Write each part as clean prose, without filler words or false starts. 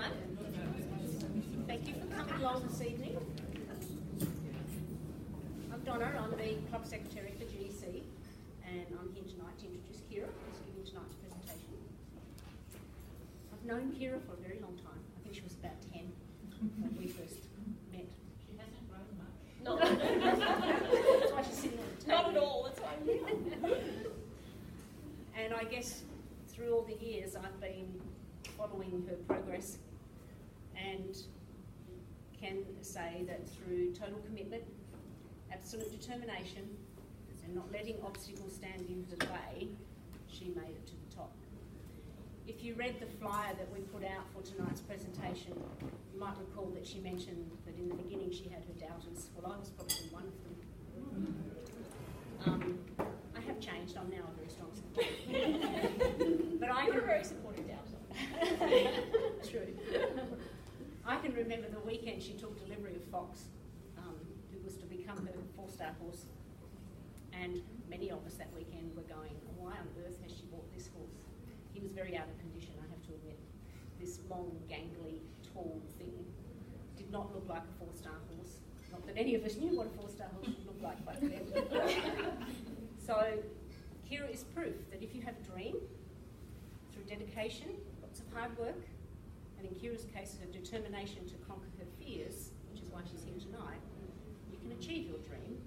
everyone. Thank you for coming along this evening. I'm Donna, I'm the Club Secretary for GEC, and I'm here tonight to introduce Keira, who's giving tonight's presentation. I've known Keira for a very long time. I think she was about 10 when we first met. She hasn't grown much. No. That's why she's sitting on the table. Not at all, that's why I'm here. And I guess through all the years I've been following her progress and can say that through total commitment, absolute determination, and not letting obstacles stand in her way, she made it to the top. If you read the flyer that we put out for tonight's presentation, you might recall that she mentioned that in the beginning she had her doubters. Well, I was probably one of them. I have changed, I'm now a very strong supporter. But You're a very supportive doubter. True. I can remember the weekend she took delivery of Fox, who was to become her 4-star horse, and many of us that weekend were going, why on earth has she bought this horse? He was very out of condition, I have to admit. This long, gangly, tall thing did not look like a 4-star horse. Not that any of us knew what a 4-star horse should look like back then. So, Keira is proof that if you have a dream, through dedication, lots of hard work, and in Keira's case, her determination to conquer her fears, which is why she's here tonight, you can achieve your dream.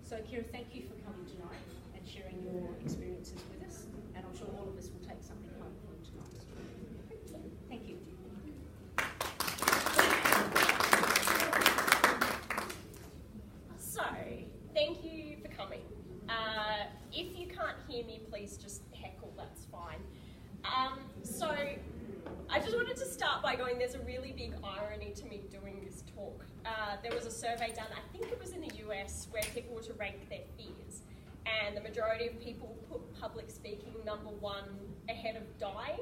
So Keira, thank you for coming tonight and sharing your experiences with us, and I'm sure all of us will take something home from tonight's story. Thank you. So, thank you for coming. If you can't hear me, please just heckle, that's fine. So, I just wanted to start by going, there's a really big irony to me doing this talk. There was a survey done, I think it was in the US, where people were to rank their fears. And the majority of people put public speaking #1 ahead of dying.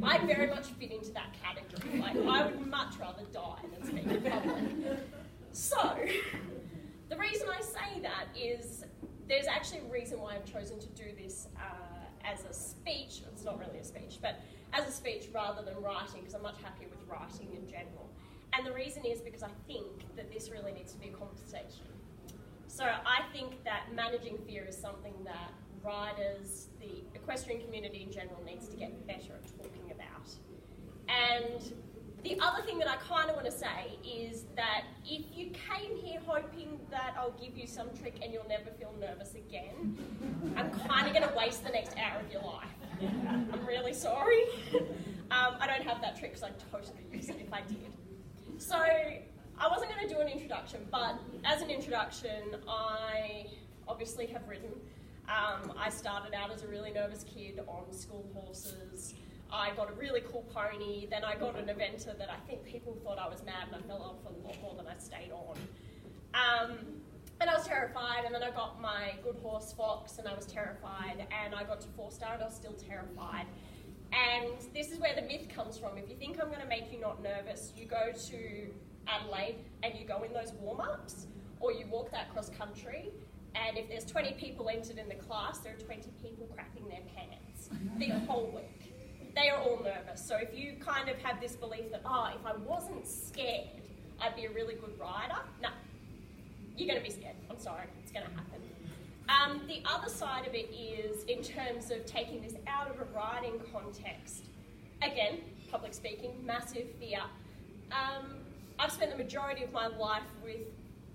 I very much fit into that category. Like, I would much rather die than speak in public. So, the reason I say that is there's actually a reason why I've chosen to do this as a speech. It's not really a speech, but as a speech rather than writing, because I'm much happier with writing in general. And the reason is because I think that this really needs to be a conversation. So I think that managing fear is something that riders, the equestrian community in general, needs to get better at talking about. And the other thing that I kind of want to say is that if you came here hoping that I'll give you some trick and you'll never feel nervous again, I'm kind of going to waste the next hour of your life. I'm really sorry. I don't have that trick because I'd totally use it if I did. So I wasn't going to do an introduction, but as an introduction, I obviously have ridden. I started out as a really nervous kid on school horses. I got a really cool pony, then I got an eventer that I think people thought I was mad and I fell off a lot more than I stayed on. And I was terrified, and then I got my good horse Fox and I was terrified, and I got to 4-star and I was still terrified. And this is where the myth comes from. If you think I'm going to make you not nervous, you go to Adelaide and you go in those warm-ups, or you walk that cross country, and if there's 20 people entered in the class, there are 20 people crapping their pants the whole week. They are all nervous. So if you kind of have this belief that, if I wasn't scared, I'd be a really good rider, no, you're going to be scared. I'm sorry, it's going to happen. The other side of it is, in terms of taking this out of a riding context, again, public speaking, massive fear. I've spent the majority of my life with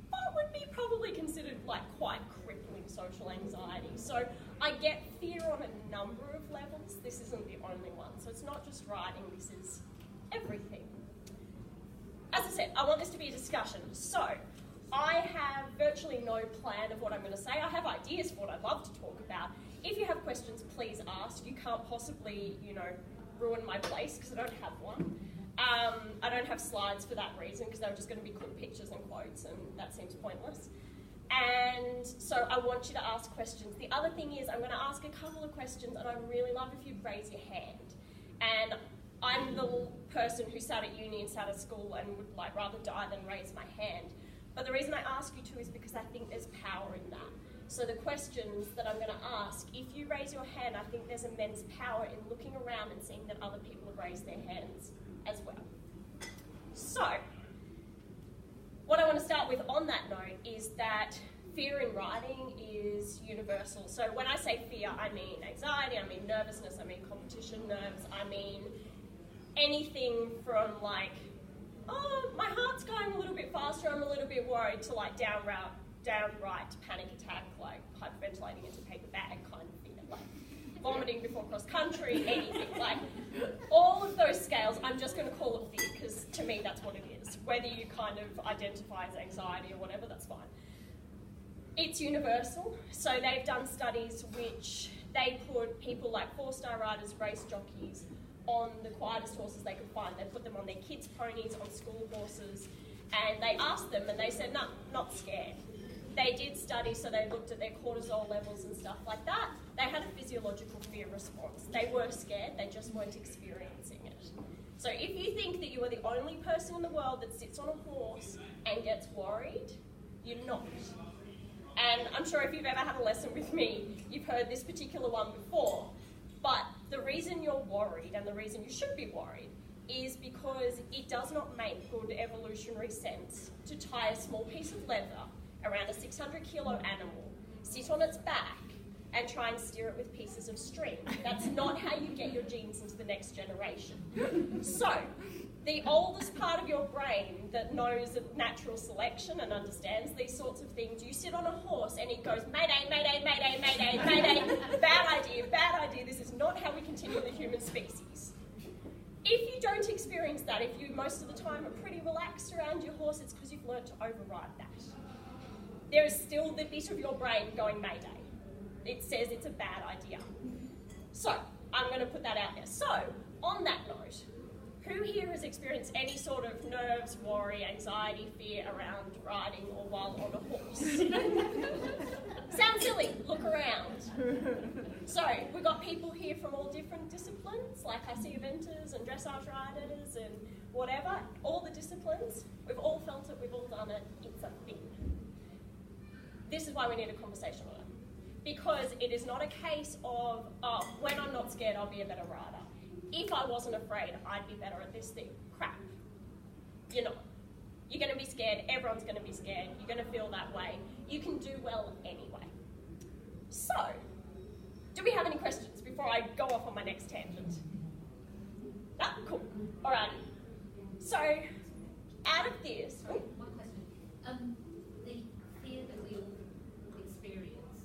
what would be probably considered like quite crippling social anxiety. So I get fear on a number of levels. This isn't the only one. So it's not just riding, this is everything. As I said, I want this to be a discussion. So I have virtually no plan of what I'm going to say. I have ideas for what I'd love to talk about. If you have questions, please ask. You can't possibly, ruin my place because I don't have one. I don't have slides for that reason because they're just going to be quick pictures and quotes, and that seems pointless. And so I want you to ask questions. The other thing is I'm going to ask a couple of questions, and I'd really love if you'd raise your hand. And I'm the person who sat at uni and sat at school and would rather die than raise my hand. But the reason I ask you to is because I think there's power in that. So the questions that I'm going to ask, if you raise your hand, I think there's immense power in looking around and seeing that other people have raised their hands as well. So, what I want to start with on that note is that fear in riding is universal. So when I say fear, I mean anxiety, I mean nervousness, I mean competition nerves, I mean anything from like, oh, my heart's going a little bit faster, I'm a little bit worried, to like downright panic attack, like hyperventilating into a paper bag kind of fear, like vomiting before cross country, anything. Like all of those scales, I'm just going to call it fear because to me that's what it is. Whether you kind of identify as anxiety or whatever, that's fine. It's universal. So they've done studies which they put people like 4-star riders, race jockeys, on the quietest horses they could find. They put them on their kids' ponies, on school horses, and they asked them and they said, no, not scared. They did studies, so they looked at their cortisol levels and stuff like that. They had a physiological fear response. They were scared, they just weren't experiencing it. So if you think that you are the only person in the world that sits on a horse and gets worried, you're not. And I'm sure if you've ever had a lesson with me, you've heard this particular one before. But the reason you're worried, and the reason you should be worried, is because it does not make good evolutionary sense to tie a small piece of leather around a 600-kilo animal, sit on its back, and try and steer it with pieces of string. That's not how you get your genes into the next generation. So, the oldest part of your brain that knows of natural selection and understands these sorts of things, you sit on a horse and it goes, mayday, mayday, mayday, mayday, mayday, bad idea, this is not how we continue the human species. If you don't experience that, if you most of the time are pretty relaxed around your horse, it's because you've learned to override that. There is still the bit of your brain going mayday. It says it's a bad idea. So, I'm going to put that out there. So, on that note, who here has experienced any sort of nerves, worry, anxiety, fear around riding or while on a horse? Sounds silly, look around. So, we've got people here from all different disciplines, like I see eventers and dressage riders and whatever, all the disciplines. We've all felt it, we've all done it, it's a thing. This is why we need a conversation on it. Because it is not a case of, oh, when I'm not scared, I'll be a better rider. If I wasn't afraid, I'd be better at this thing. Crap. You're not. You're going to be scared. Everyone's going to be scared. You're going to feel that way. You can do well anyway. So, do we have any questions before I go off on my next tangent? Ah, cool. Alrighty. So, out of this... Sorry, one question. The fear that we all experience,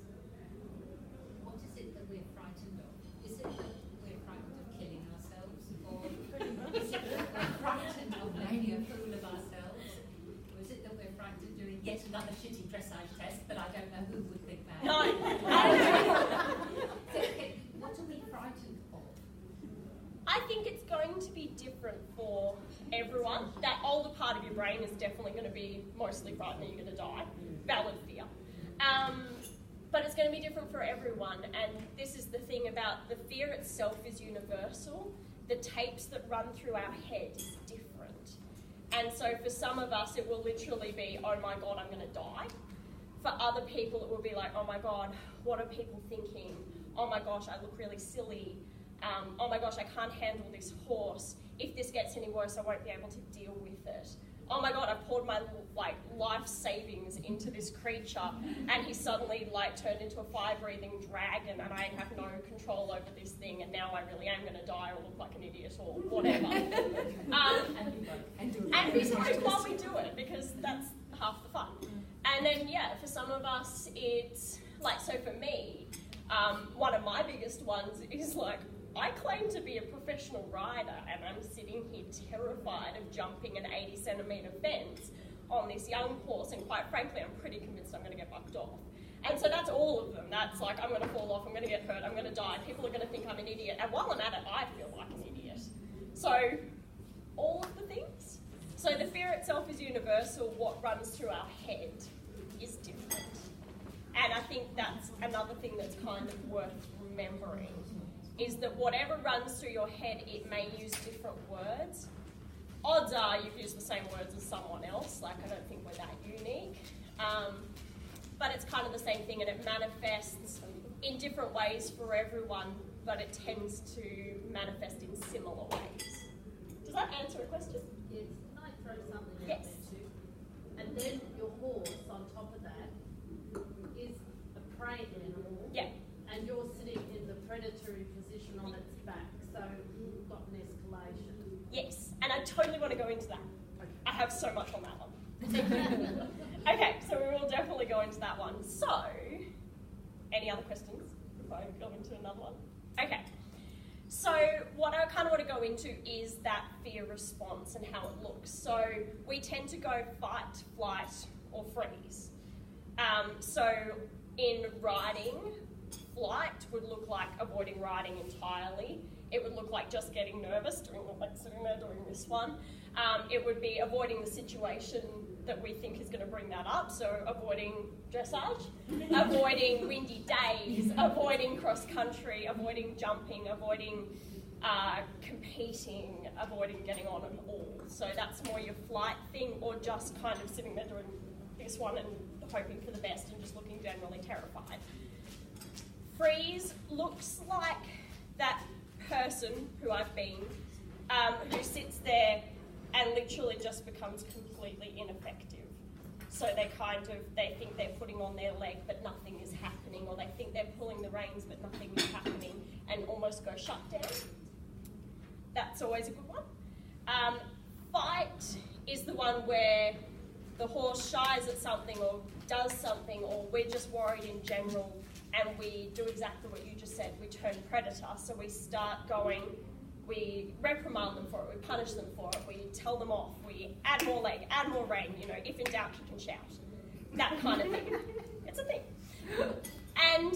what is it that we're frightened of? Is it that we're frightened of killing ourselves? Or is it that we're frightened of making a fool of ourselves? Or is it that we're frightened of doing yet another shitty dressage test, but I don't know who would think that? No. So, okay, what are we frightened of? I think it's going to be different for everyone. That older part of your brain is definitely going to be mostly frightened that you're going to die. Valid fear. But it's going to be different for everyone, and this is the thing about the fear itself is universal. The tapes that run through our head is different. And so for some of us, it will literally be, oh my God, I'm going to die. For other people, it will be like, oh my God, what are people thinking? Oh my gosh, I look really silly. Oh my gosh, I can't handle this horse. If this gets any worse, I won't be able to deal with it. Oh my God, I've poured my life savings into this creature, and he's suddenly turned into a fire-breathing dragon, and I have no control over this thing, and now I really am going to die or look like an idiot or whatever. And we smoke while we do it, because that's half the fun. And then, yeah, for some of us, it's so for me, one of my biggest ones is I claim to be a professional rider, and I'm sitting here terrified of jumping an 80-centimetre fence on this young horse, and quite frankly, I'm pretty convinced I'm going to get bucked off. And so that's all of them. That's I'm going to fall off, I'm going to get hurt, I'm going to die, people are going to think I'm an idiot, and while I'm at it, I feel like an idiot. So, all of the things. So the fear itself is universal, what runs through our head is different. And I think that's another thing that's kind of worth remembering, is that whatever runs through your head, it may use different words. Odds are you've used the same words as someone else, I don't think we're that unique. But it's kind of the same thing, and it manifests in different ways for everyone, but it tends to manifest in similar ways. Does that answer a question? Yes, can I throw something out Yes. there too? And then your horse on top of that is a prey animal. Yeah. And you're sitting in the predatory position on its back, so you've got an escalation. Yes, and I totally want to go into that. I have so much on that one. Okay, so we will definitely go into that one. So, any other questions before I go into another one? Okay, so what I kind of want to go into is that fear response and how it looks. So we tend to go fight, flight, or freeze. So in riding, flight would look like avoiding riding entirely. It would look like just getting nervous, like sitting there doing this one. It would be avoiding the situation that we think is going to bring that up, so avoiding dressage, avoiding windy days, avoiding cross country, avoiding jumping, avoiding competing, avoiding getting on at all. So that's more your flight thing, or just kind of sitting there doing this one and hoping for the best and just looking generally terrified. Freeze looks like that person who I've been, who sits there and literally just becomes completely ineffective. So they think they're putting on their leg but nothing is happening, or they think they're pulling the reins but nothing is happening, and almost go shut down. That's always a good one. Fight is the one where the horse shies at something or does something, or we're just worried in general, and we do exactly what you just said. We turn predator, so we start going, we reprimand them for it, we punish them for it, we tell them off, we add more leg, add more rein, if in doubt you can shout. That kind of thing. It's a thing. And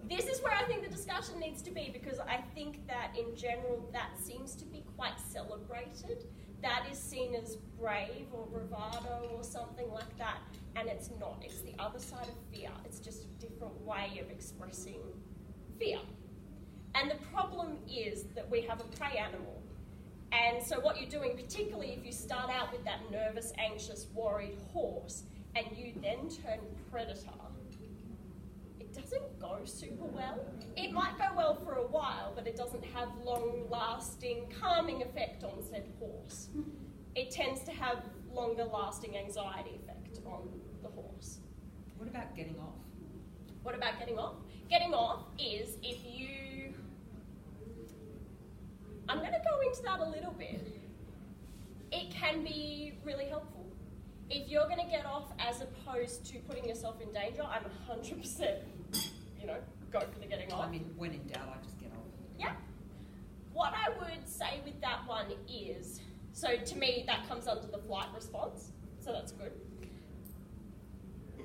this is where I think the discussion needs to be, because I think that in general that seems to be quite celebrated. That is seen as brave or bravado or something like that, and it's not. It's the other side of fear. It's just a different way of expressing fear. And the problem is that we have a prey animal. And so what you're doing, particularly if you start out with that nervous, anxious, worried horse, and you then turn predator, it doesn't go super well. It might go well for a while, but it doesn't have long-lasting calming effect on said horse. It tends to have longer-lasting anxiety effect on the horse. What about getting off? What about getting off? Getting off is if you... I'm going to go into that a little bit. It can be really helpful. If you're going to get off as opposed to putting yourself in danger, I'm 100%, go for the getting off. I mean, when in doubt, I just get off. Yeah. What I would say with that one is, so to me, that comes under the flight response, so that's good.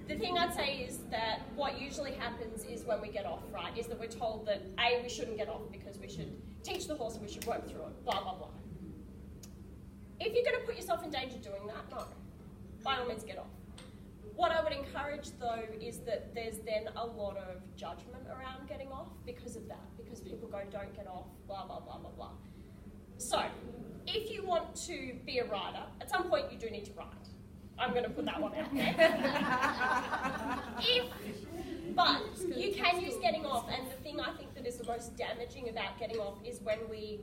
The thing I'd say is that what usually happens is when we get off, right, is that we're told that, A, we shouldn't get off because we should teach the horse and we should work through it, blah, blah, blah. If you're going to put yourself in danger doing that, no. By all means, get off. What I would encourage, though, is that there's then a lot of judgment around getting off because of that, because people go, don't get off, blah, blah, blah, blah, blah. So, if you want to be a rider, at some point you do need to ride. I'm going to put that one out there. But you can use getting off, and the thing I think that is the most damaging about getting off is when we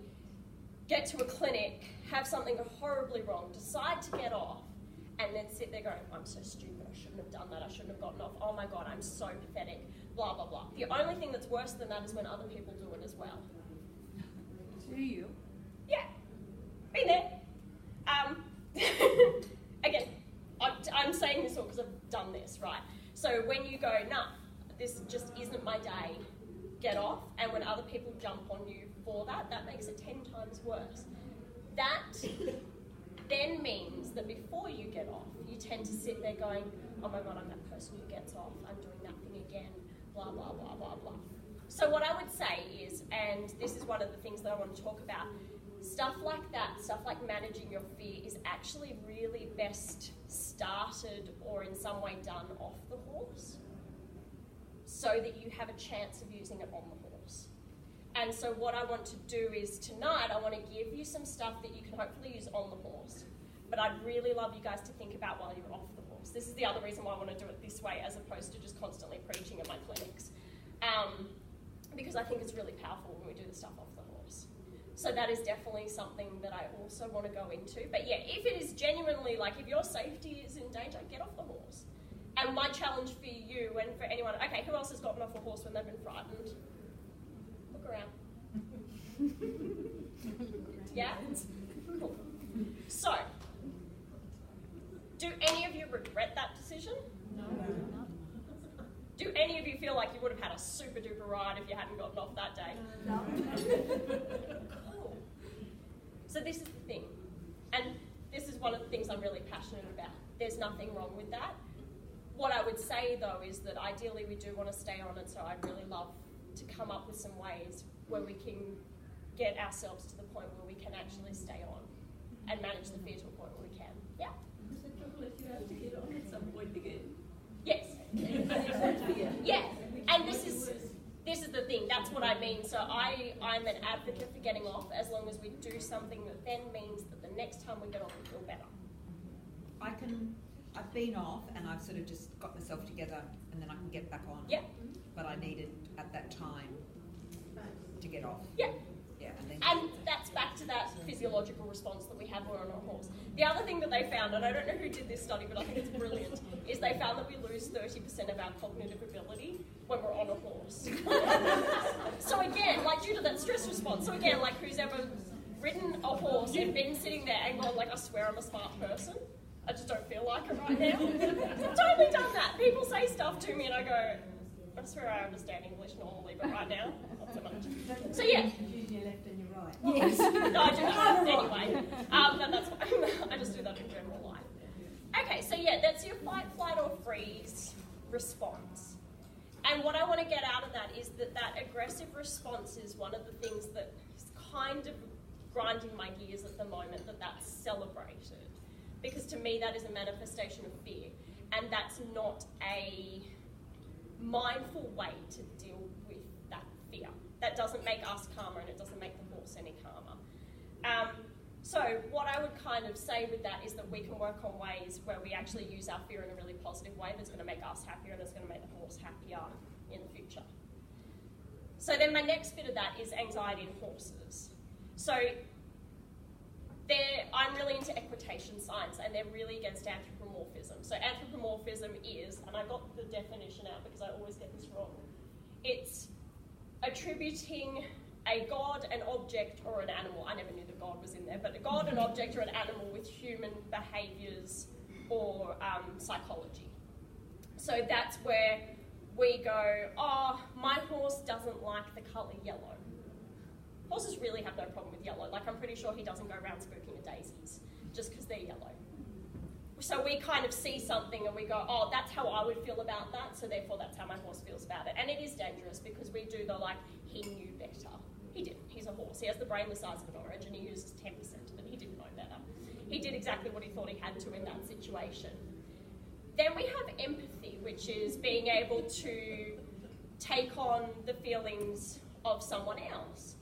get to a clinic, have something horribly wrong, decide to get off, and then sit there going, I'm so stupid, I shouldn't have done that, I shouldn't have gotten off, oh my god, I'm so pathetic, blah, blah, blah. The only thing that's worse than that is when other people do it as well. Do you? Yeah, been there. Again, I'm saying this all because I've done this, right? So when you go, nah, this just isn't my day, get off, and when other people jump on you for that, that makes it 10 times worse. That then means that before you get off, you tend to sit there going, oh my god, I'm that person who gets off, I'm doing that thing again, blah, blah, blah, blah, blah. So what I would say is, and this is one of the things that I want to talk about, stuff like that, stuff like managing your fear is actually really best started or in some way done off the horse so that you have a chance of using it on the horse. And so what I want to do is tonight, I want to give you some stuff that you can hopefully use on the horse. But I'd really love you guys to think about while you're off the horse. This is the other reason why I want to do it this way as opposed to just constantly preaching at my clinics. Because I think it's really powerful when we do the stuff off the horse. So that is definitely something that I also want to go into. But yeah, if it is genuinely, like, if your safety is in danger, get off the horse. And my challenge for you and for anyone, okay, who else has gotten off a horse when they've been frightened? Look around. Yeah? Cool. So, do any of you regret that decision? No. Do any of you feel like you would have had a super duper ride if you hadn't gotten off that day? No. Cool. So this is the thing, and this is one of the things I'm really passionate about. There's nothing wrong with that. What I would say though is that ideally we do want to stay on it, so I'd really love to come up with some ways where we can get ourselves to the point where we can actually stay on and manage the fear to a point where we can. Yeah? Is the trouble if you have to get on at some point again? Yes. Yeah. Yeah. And this is the thing, that's what I mean. So I'm an advocate for getting off as long as we do something that then means that the next time we get on we feel better. I've been off and I've sort of just got myself together and then I can get back on. Yeah. But I needed at that time to get off. Yeah. Yeah. And that's back to that physiological response that we have when we're on a horse. The other thing that they found, and I don't know who did this study, but I think it's brilliant, is they found that we lose 30% of our cognitive ability when we're on a horse. So again, like due to that stress response, so again, like who's ever ridden a horse and been sitting there and gone like, I swear I'm a smart person, I just don't feel like it right now. I've totally done that. People say stuff to me and I go, I swear I understand English normally, but right now, not so much. So yeah. Using your left and your right. Yes. No, I do that anyway. No, that's fine. I just do that in general life. Okay, so yeah, that's your fight, flight, or freeze response. And what I want to get out of that is that aggressive response is one of the things that is kind of grinding my gears at the moment, that's celebrated. Because to me, that is a manifestation of fear. And that's not a mindful way to deal with that fear. That doesn't make us calmer and it doesn't make the horse any calmer. So what I would kind of say with that is that we can work on ways where we actually use our fear in a really positive way that's going to make us happier and it's going to make the horse happier in the future. So then my next bit of that is anxiety in horses. So I'm really into equitation science and they're really against anthropomorphism. So anthropomorphism is, and I got the definition out because I always get this wrong, it's attributing a god, an object, or an animal. I never knew the god was in there, but a god, an object, or an animal with human behaviours or psychology. So that's where we go, oh, my horse doesn't like the colour yellow. Horses really have no problem with yellow. Like, I'm pretty sure he doesn't go around spooking at daisies just because they're yellow. So we kind of see something and we go, oh, that's how I would feel about that, so therefore that's how my horse feels about it. And it is dangerous because we do the, like, he knew better. He didn't. He's a horse. He has the brain the size of an orange and he uses 10% of it. He didn't know better. He did exactly what he thought he had to in that situation. Then we have empathy, which is being able to take on the feelings of someone else.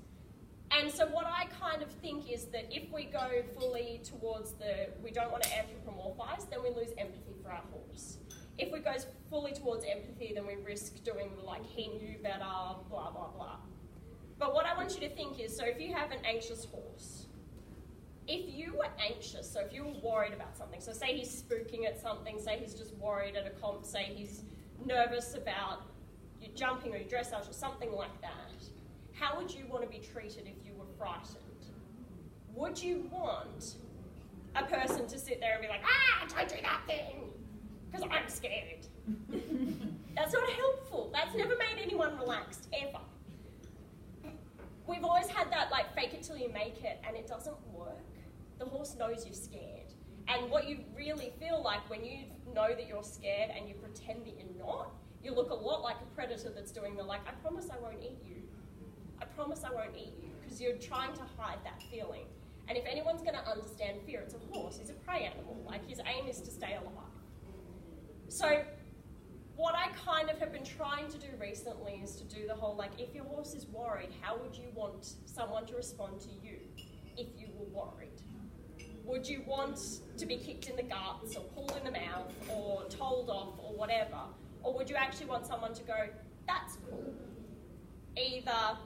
And so what I kind of think is that if we go fully towards we don't want to anthropomorphise, then we lose empathy for our horse. If we go fully towards empathy, then we risk doing the, like, he knew better, blah, blah, blah. But what I want you to think is, so if you have an anxious horse, if you were anxious, so if you were worried about something, so say he's spooking at something, say he's just worried at a comp, say he's nervous about you jumping or your dressage or something like that, how would you want to be treated if you were frightened? Would you want a person to sit there and be like, don't do that thing, because I'm scared? That's not helpful. That's never made anyone relaxed, ever. We've always had that, like, fake it till you make it, and it doesn't work. The horse knows you're scared. And what you really feel like when you know that you're scared and you pretend that you're not, you look a lot like a predator that's doing the, like, I promise I won't eat you. I promise I won't eat you, because you're trying to hide that feeling. And if anyone's going to understand fear, it's a horse. He's a prey animal. Like, his aim is to stay alive. So what I kind of have been trying to do recently is to do the whole, like, if your horse is worried, how would you want someone to respond to you if you were worried? Would you want to be kicked in the guts or pulled in the mouth or told off or whatever? Or would you actually want someone to go, that's cool? Either,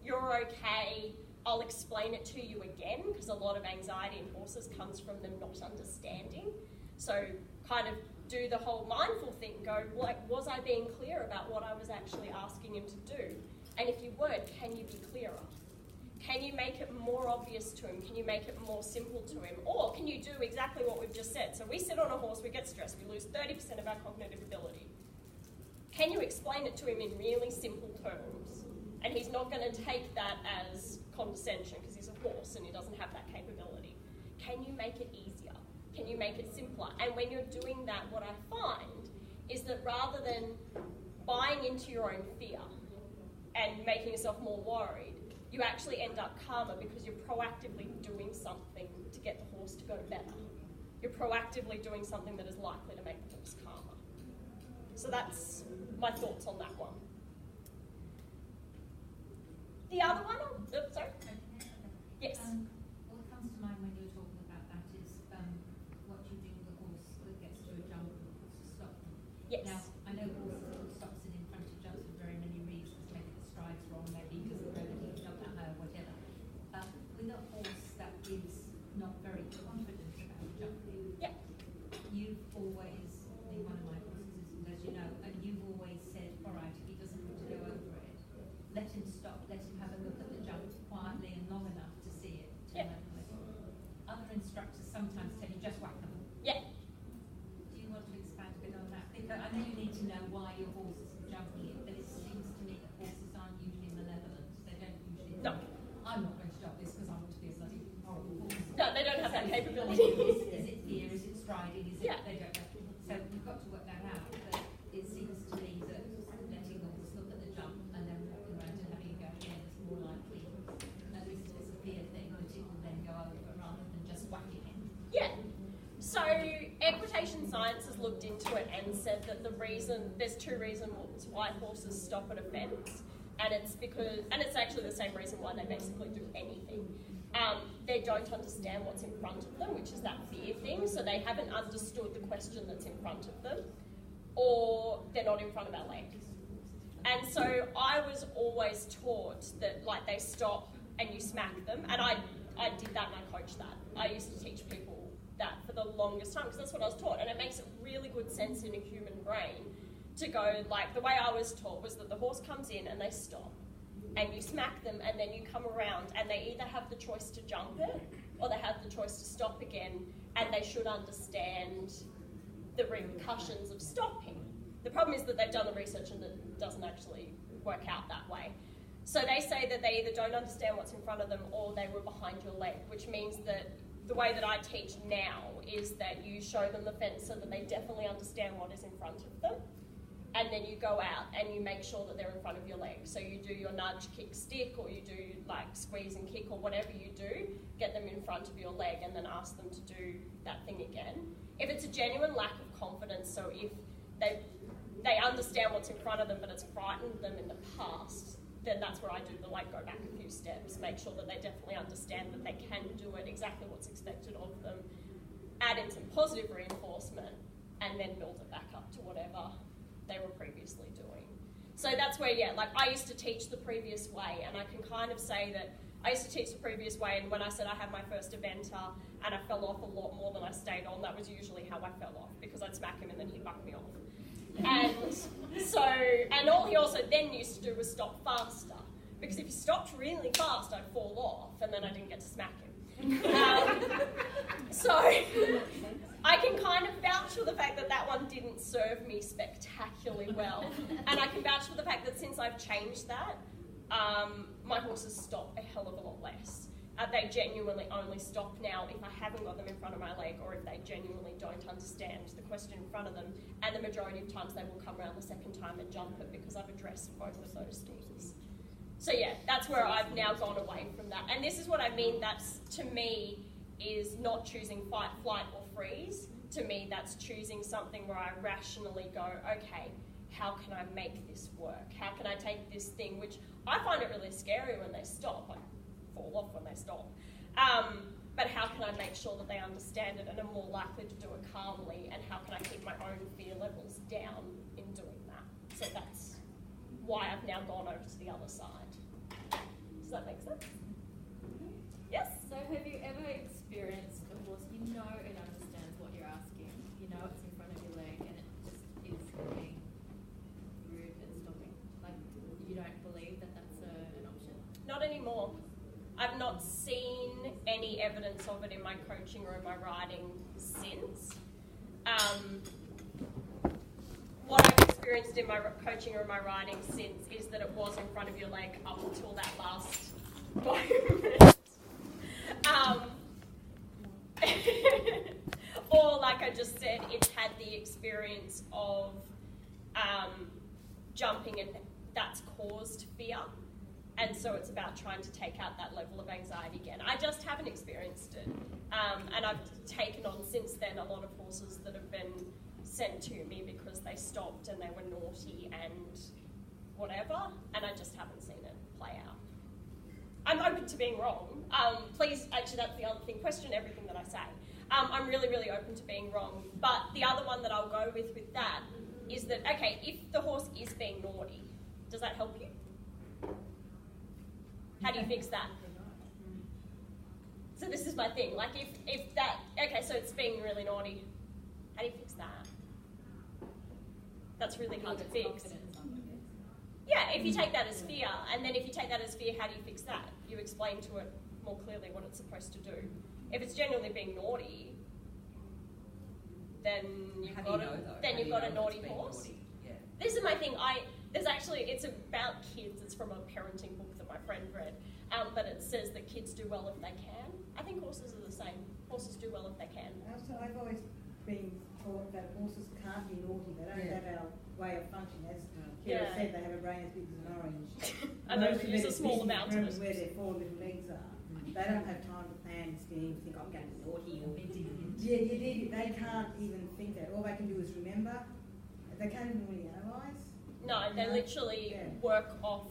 you're okay, I'll explain it to you again, because a lot of anxiety in horses comes from them not understanding. So kind of do the whole mindful thing, go, like, was I being clear about what I was actually asking him to do? And if you weren't, can you be clearer? Can you make it more obvious to him? Can you make it more simple to him? Or can you do exactly what we've just said? So we sit on a horse, we get stressed, we lose 30% of our cognitive ability. Can you explain it to him in really simple terms? And he's not going to take that as condescension because he's a horse and he doesn't have that capability. Can you make it easier? Can you make it simpler? And when you're doing that, what I find is that rather than buying into your own fear and making yourself more worried, you actually end up calmer because you're proactively doing something to get the horse to go better. You're proactively doing something that is likely to make the horse calmer. So that's my thoughts on that one. The other one, sorry? Yes. What comes to mind when you're talking about that is what you do with a horse that gets to a jump and puts a stop. Yes. Now, I know horses that put stops in front of jumps for very many reasons. Maybe the stride's wrong, maybe because the gravity not at her, whatever. With a horse that is not very confident about jumping, Yeah. you've always, one of my horses is, as you know, and you've always said, all right, if he doesn't want to go over it, let him stop, let him have a look at the jump quietly and long enough to see it. Yeah. Other instructors sometimes tell you just whack them. Yeah. Do you want to expand a bit on that? Because I know you need to know why your horse isn't jumping it, but it seems to me that horses aren't usually malevolent. They don't usually No. think, I'm not going to jump this because I want to be a bloody horrible horse. No, they don't have that capability. Is it fear? Is it striding? Is it? Yeah. They don't know. So you've got to work that out. But it seems to me that letting the horse look at the jump and then walking around and having a go again is more likely, at least if it's a fear thing, that it will then go over rather than just whacking it. Yeah. So equitation science has looked into it and said that there's two reasons why horses stop at a fence, and it's actually the same reason why they basically do anything. They don't understand what's in front of them, which is that fear thing, so they haven't understood the question that's in front of them, or they're not in front of our legs. And so I was always taught that, like, they stop and you smack them, and I did that and I coached that. I used to teach people that for the longest time because that's what I was taught, and it makes really good sense in a human brain to go, like, the way I was taught was that the horse comes in and they stop, and you smack them, and then you come around, and they either have the choice to jump it, or they have the choice to stop again, and they should understand the repercussions of stopping. The problem is that they've done the research and it doesn't actually work out that way. So they say that they either don't understand what's in front of them or they were behind your leg, which means that the way that I teach now is that you show them the fence so that they definitely understand what is in front of them. And then you go out and you make sure that they're in front of your leg. So you do your nudge, kick, stick, or you do like squeeze and kick, or whatever you do, get them in front of your leg and then ask them to do that thing again. If it's a genuine lack of confidence, so if they understand what's in front of them but it's frightened them in the past, then that's where I do the, like, go back a few steps, make sure that they definitely understand that they can do it, exactly what's expected of them, add in some positive reinforcement, and then build it back up to whatever they were previously doing. So that's where, yeah, like, I used to teach the previous way, and I can kind of say that I used to teach the previous way, and when I said I had my first eventer and I fell off a lot more than I stayed on, that was usually how I fell off, because I'd smack him and then he'd buck me off. And so, and all he also then used to do was stop faster, because if he stopped really fast, I'd fall off, and then I didn't get to smack him. So I can kind of vouch for the fact that that one didn't serve me spectacularly well, and I can vouch for the fact that since I've changed that, my horses stop a hell of a lot less. They genuinely only stop now if I haven't got them in front of my leg, or if they genuinely don't understand the question in front of them, and the majority of times they will come around the second time and jump it because I've addressed both of those things. So yeah, that's where I've now gone away from that. And this is what I mean, that's, to me, is not choosing fight, flight, or freeze. To me, that's choosing something where I rationally go, okay, how can I make this work? How can I take this thing, which I find it really scary when they stop. I fall off when they stop. But how can I make sure that they understand it and are more likely to do it calmly, and how can I keep my own fear levels down in doing that? So that's why I've now gone over to the other side. Does that make sense? evidence of it in my coaching or in my riding since. What I've experienced in my coaching or in my riding since is that it was in front of your leg up until that last moment. Or like I just said, it's had the experience of jumping and that's caused fear. And so it's about trying to take out that level of anxiety again. I just haven't experienced it. And I've taken on since then a lot of horses that have been sent to me because they stopped and they were naughty and whatever, and I just haven't seen it play out. I'm open to being wrong. Please, actually that's the other thing, question everything that I say. I'm really, really open to being wrong. But the other one that I'll go with that is that, okay, if the horse is being naughty, does that help you? How do you fix that? So this is my thing, like if that, okay, so it's being really naughty, how do you fix that? That's really hard to fix. Yeah, if you take that as fear, and then if you take that as fear, how do you fix that? You explain to it more clearly what it's supposed to do. If it's genuinely being naughty, then you've got a naughty horse. Naughty? Yeah. This is my thing. It's about kids. It's from a parenting book that my friend read, but it says that kids do well if they can. I think horses are the same. Horses do well if they can. Also, I've always been taught that horses can't be naughty. They don't have our way of functioning. As Keira said, they have a brain as big as an orange. I know they use a small amount of it. Where their 4 little legs are. They don't have time to plan schemes, think, I'm going to be naughty. They can't even think that. All they can do is remember. They can't even really analyse. No, they literally work off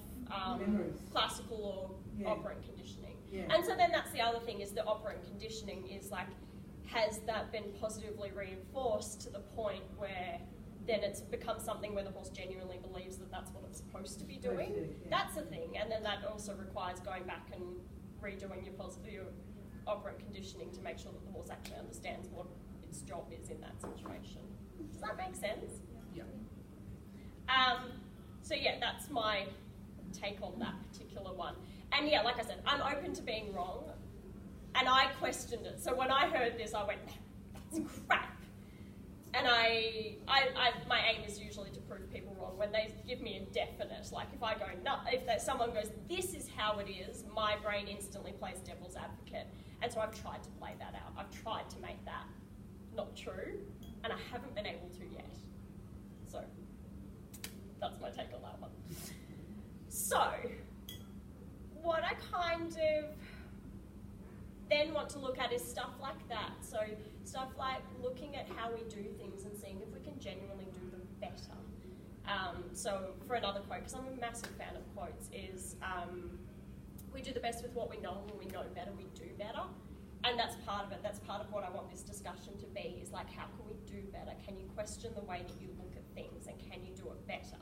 classical or operant conditioning. Yeah. And so then that's the other thing, is the operant conditioning is like, has that been positively reinforced to the point where then it's become something where the horse genuinely believes that that's what it's supposed to be doing? That's the thing. And then that also requires going back and redoing your operant conditioning to make sure that the horse actually understands what its job is in that situation. Does that make sense? Yeah. So yeah, that's my take on that particular one. And yeah, like I said, I'm open to being wrong. And I questioned it. So when I heard this, I went, that's crap. And my aim is usually to prove people wrong. When they give me a definite, like if I go, no, someone goes, this is how it is, my brain instantly plays devil's advocate. And so I've tried to play that out. I've tried to make that not true, and I haven't been able to yet. So that's my take on that one. So what I kind of then want to look at is stuff like that. So stuff like looking at how we do things and seeing if we can genuinely do them better. So for another quote, because I'm a massive fan of quotes, is we do the best with what we know, and when we know better, we do better. And that's part of it. That's part of what I want this discussion to be, is like, how can we do better? Can you question the way that you look at things, and can you do it better?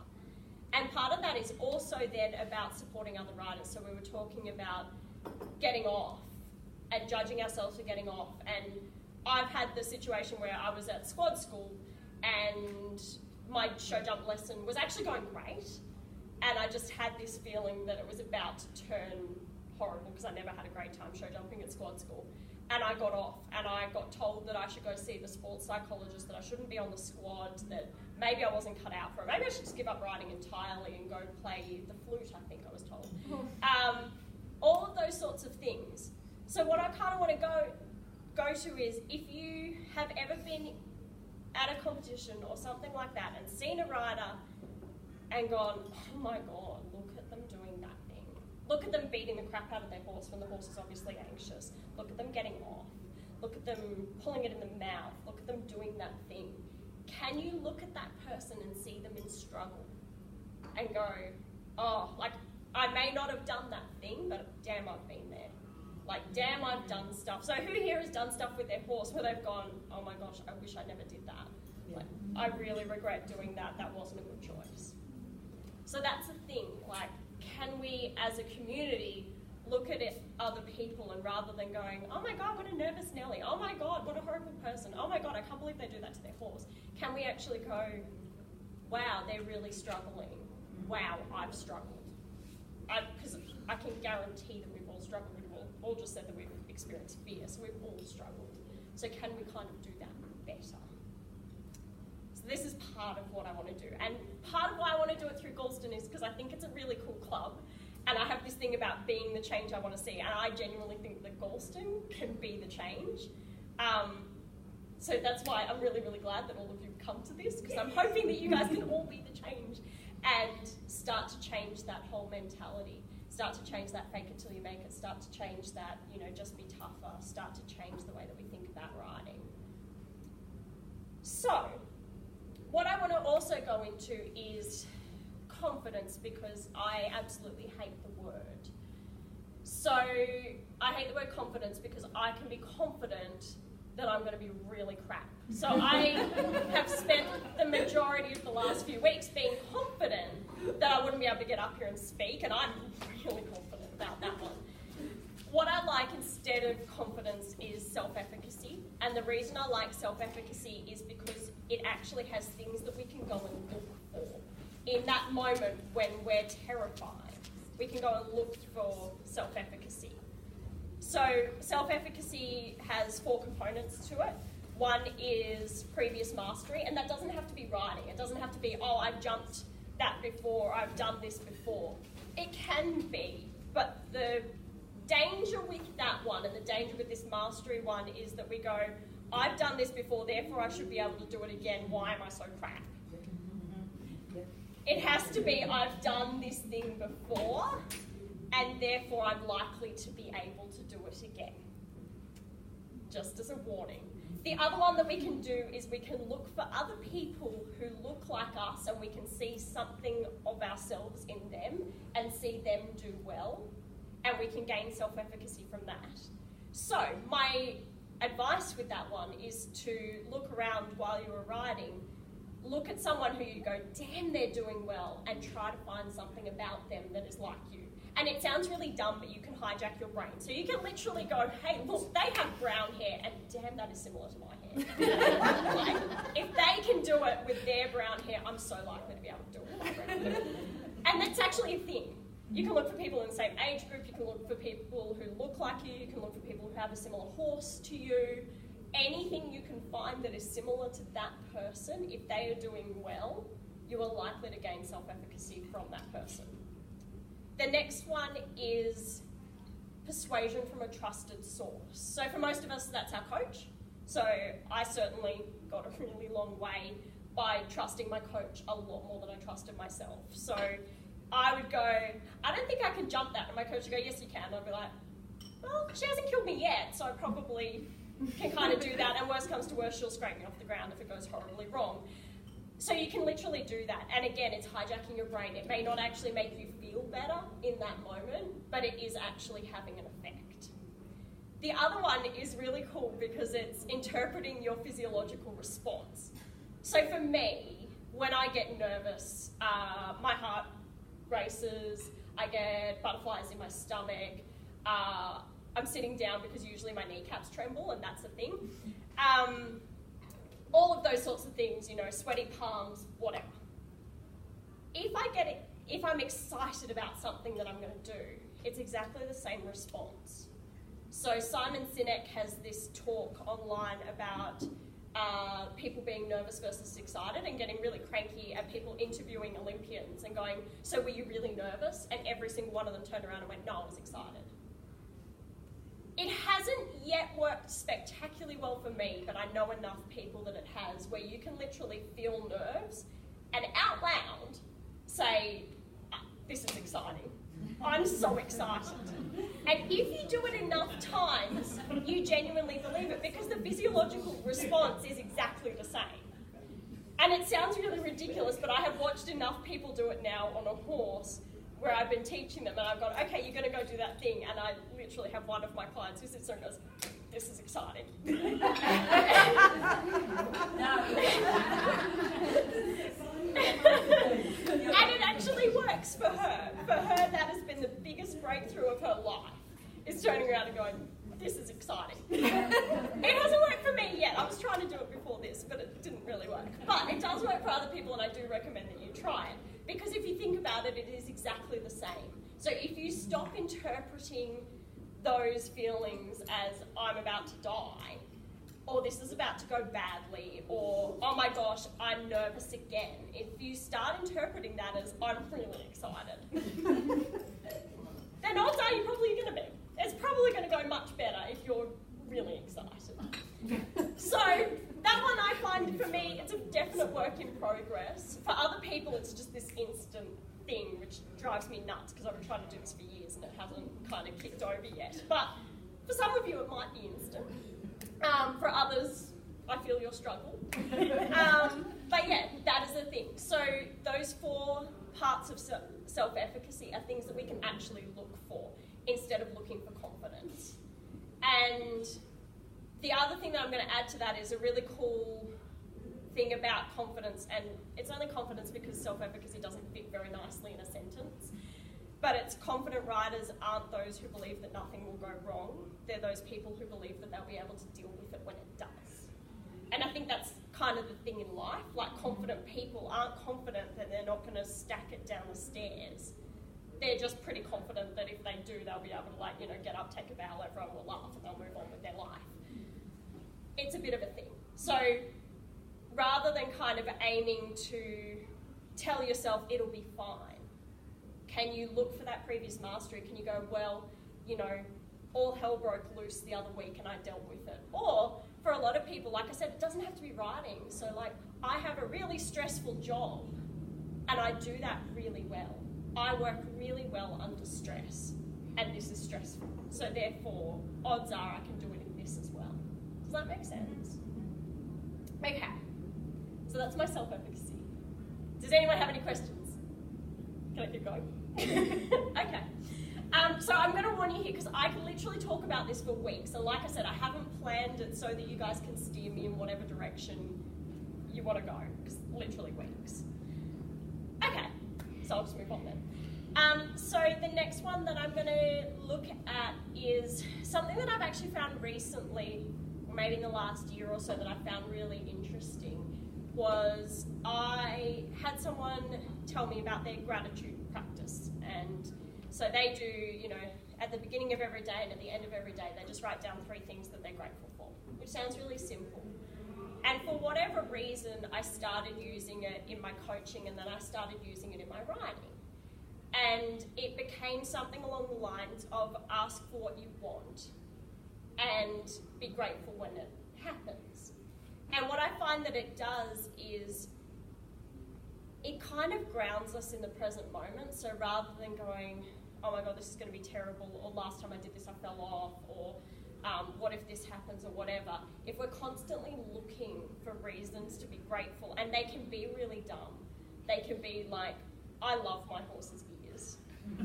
And part of that is also then about supporting other riders. So we were talking about getting off and judging ourselves for getting off. And I've had the situation where I was at squad school and my show jump lesson was actually going great. And I just had this feeling that it was about to turn horrible, because I never had a great time show jumping at squad school. And I got off, and I got told that I should go see the sports psychologist, that I shouldn't be on the squad, that maybe I wasn't cut out for it. Maybe I should just give up riding entirely and go play the flute, I think I was told. All of those sorts of things. So what I kind of want to go to is, if you have ever been at a competition or something like that and seen a rider and gone, oh my God, look at them doing that thing. Look at them beating the crap out of their horse when the horse is obviously anxious. Look at them getting off. Look at them pulling it in the mouth. Look at them doing that thing. Can you look at that person and see them in struggle and go, oh, like, I may not have done that thing, but damn, I've been there. Like, damn, I've done stuff. So who here has done stuff with their horse where they've gone, oh my gosh, I wish I never did that. Like, I really regret doing that. That wasn't a good choice. So that's the thing. Like, can we as a community look at it, other people, and rather than going, oh my God, what a nervous Nelly. Oh my God, what a horrible person. Oh my God, I can't believe they do that to their horse. Can we actually go, wow, they're really struggling. Wow, I've struggled. Because I can guarantee that we've all struggled. We've all just said that we've experienced fear, so we've all struggled. So can we kind of do that better? So this is part of what I want to do. And part of why I want to do it through Galston is because I think it's a really cool club. And I have this thing about being the change I want to see. And I genuinely think that Galston can be the change. So that's why I'm really, really glad that all of you have come to this, because I'm hoping that you guys can all be the change and start to change that whole mentality. Start to change that fake it till you make it. Start to change that, just be tougher. Start to change the way that we think about writing. So, what I want to also go into is confidence, because I absolutely hate the word. So, I hate the word confidence because I can be confident that I'm going to be really crap. So I have spent the majority of the last few weeks being confident that I wouldn't be able to get up here and speak, and I'm really confident about that one. What I like instead of confidence is self-efficacy, and the reason I like self-efficacy is because it actually has things that we can go and look for. In that moment when we're terrified, we can go and look for self-efficacy. So self-efficacy has 4 components to it. One is previous mastery, and that doesn't have to be writing. It doesn't have to be, oh, I've jumped that before, I've done this before. It can be, but the danger with that one and the danger with this mastery one is that we go, I've done this before, therefore I should be able to do it again. Why am I so crap? It has to be, I've done this thing before, and therefore I'm likely to be able to do it again. Just as a warning. The other one that we can do is we can look for other people who look like us, and we can see something of ourselves in them and see them do well, and we can gain self-efficacy from that. So my advice with that one is to look around while you're writing, look at someone who you go, damn, they're doing well, and try to find something about them that is like you. And it sounds really dumb, but you can hijack your brain. So you can literally go, hey, look, they have brown hair, and damn, that is similar to my hair. Like, if they can do it with their brown hair, I'm so likely to be able to do it with my brown hair. And that's actually a thing. You can look for people in the same age group, you can look for people who look like you can look for people who have a similar horse to you. Anything you can find that is similar to that person, if they are doing well, you are likely to gain self-efficacy from that person. The next one is persuasion from a trusted source. So for most of us, that's our coach. So I certainly got a really long way by trusting my coach a lot more than I trusted myself. So I would go, I don't think I can jump that. And my coach would go, yes, you can. And I'd be like, well, she hasn't killed me yet, so I probably can kind of do that. And worst comes to worst, she'll scrape me off the ground if it goes horribly wrong. So you can literally do that. And again, it's hijacking your brain. It may not actually make you feel better in that moment, but it is actually having an effect. The other one is really cool because it's interpreting your physiological response. So for me, when I get nervous, my heart races, I get butterflies in my stomach, I'm sitting down because usually my kneecaps tremble, and that's a thing. All of those sorts of things, sweaty palms, whatever. If I'm excited about something that I'm going to do, it's exactly the same response. So Simon Sinek has this talk online about people being nervous versus excited and getting really cranky at people interviewing Olympians and going, so were you really nervous? And every single one of them turned around and went, no, I was excited. It hasn't yet worked spectacularly well for me, but I know enough people that it has, where you can literally feel nerves and out loud say, this is exciting. I'm so excited. And if you do it enough times, you genuinely believe it, because the physiological response is exactly the same. And it sounds really ridiculous, but I have watched enough people do it now on a horse where I've been teaching them, and I've gone, okay, you're going to go do that thing, and I literally have one of my clients who sits there and goes, this is exciting. And it actually works for her. For her, that has been the biggest breakthrough of her life, is turning around and going, this is exciting. It hasn't worked for me yet. I was trying to do it before this, but it didn't really work. But it does work for other people, and I do recommend that you try it. Because if you think about it, it is exactly the same. So if you stop interpreting those feelings as I'm about to die, or this is about to go badly, or oh my gosh, I'm nervous again. If you start interpreting that as I'm really excited, then odds are you're probably going to be. It's probably going to go much better if you're really excited. So that one I find, for me, it's a definite work in progress. For other people, it's just this instant thing which drives me nuts because I've been trying to do this for years and it hasn't kind of kicked over yet. But for some of you, it might be instant. For others, I feel your struggle. But yeah, that is the thing. So those 4 parts of self-efficacy are things that we can actually look for instead of looking for confidence. And the other thing that I'm going to add to that is a really cool thing about confidence, and it's only confidence because self-efficacy doesn't fit very nicely in a sentence, but it's confident writers aren't those who believe that nothing will go wrong. They're those people who believe that they'll be able to deal with it when it does. And I think that's kind of the thing in life. Like, confident people aren't confident that they're not going to stack it down the stairs. They're just pretty confident that if they do, they'll be able to, like, you know, get up, take a bow, everyone will laugh, and they'll move on with their life. It's a bit of a thing. So rather than kind of aiming to tell yourself it'll be fine, can you look for that previous mastery? Can you go, well, you know, all hell broke loose the other week and I dealt with it? Or for a lot of people, like I said, it doesn't have to be writing. So like, I have a really stressful job and I do that really well. I work really well under stress and this is stressful. So therefore, odds are I can do it in this as well. Does that make sense? Okay. So that's my self-efficacy. Does anyone have any questions? Can I keep going? Okay. So I'm going to warn you here because I can literally talk about this for weeks. And like I said, I haven't planned it so that you guys can steer me in whatever direction you want to go. Because literally weeks. Okay. So I'll just move on then. So the next one that I'm going to look at is something that I've actually found recently, or maybe in the last year or so, that I found really interesting. Was I had someone tell me about their gratitude practice, and so they do, you know, at the beginning of every day and at the end of every day, they just write down 3 things that they're grateful for, which sounds really simple. And for whatever reason, I started using it in my coaching, and then I started using it in my writing. And it became something along the lines of ask for what you want and be grateful when it happens. And what I find that it does is it kind of grounds us in the present moment. So rather than going, oh my God, this is going to be terrible, or last time I did this I fell off, or what if this happens, or whatever, if we're constantly looking for reasons to be grateful, and they can be really dumb. They can be like, I love my horse's ears.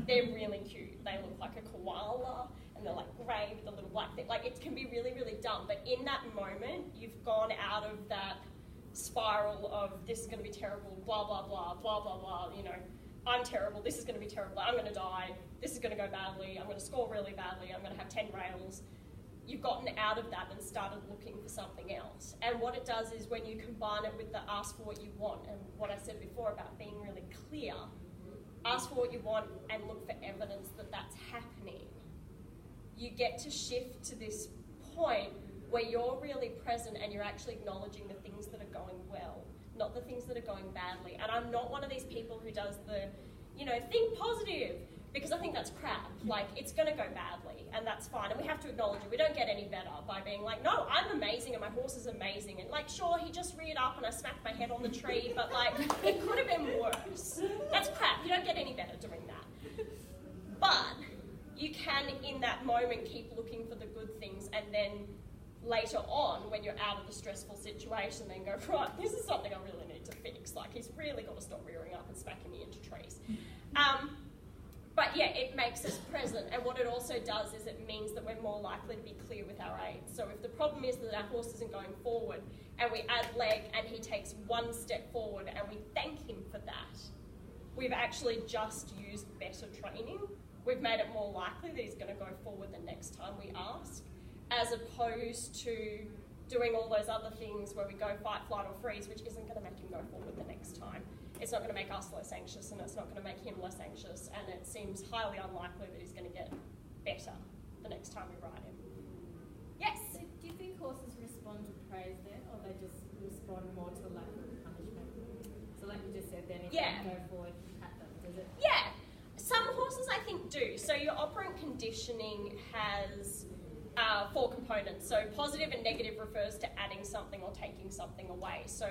They're really cute. They look like a koala, and they're like grey with a little black thing. Like, it can be really, really dumb. But in that moment, you've gone out of that spiral of this is going to be terrible, blah, blah, blah, blah, blah, blah, you know, I'm terrible, this is going to be terrible, I'm going to die, this is going to go badly, I'm going to score really badly, I'm going to have 10 rails. You've gotten out of that and started looking for something else. And what it does is when you combine it with the ask for what you want, and what I said before about being really clear, ask for what you want and look for evidence that that's happening, you get to shift to this point where you're really present and you're actually acknowledging the things that are going well, not the things that are going badly. And I'm not one of these people who does the, you know, think positive, because I think that's crap. Like, it's going to go badly, and that's fine. And we have to acknowledge it. We don't get any better by being like, no, I'm amazing and my horse is amazing. And like, sure, he just reared up and I smacked my head on the tree, but like, it could have been worse. That's crap. You don't get any better doing that. But you can, in that moment, keep looking for the good things, and then later on, when you're out of the stressful situation, then go, right, this is something I really need to fix. Like, he's really got to stop rearing up and smacking me into trees. But yeah, it makes us present. And what it also does is it means that we're more likely to be clear with our aids. So if the problem is that our horse isn't going forward, and we add leg and he takes 1 step forward and we thank him for that, we've actually just used better training. We've made it more likely that he's going to go forward the next time we ask, as opposed to doing all those other things where we go fight, flight or freeze, which isn't going to make him go forward the next time. It's not going to make us less anxious, and it's not going to make him less anxious, and it seems highly unlikely that he's going to get better the next time we ride him. Yes? So do you think horses respond to praise then, or they just respond more to lack of punishment? So like you just said then, if Yeah. they go forward, pat them, does it? Yeah. Some horses I think do. So your operant conditioning has 4 components. So positive and negative refers to adding something or taking something away. So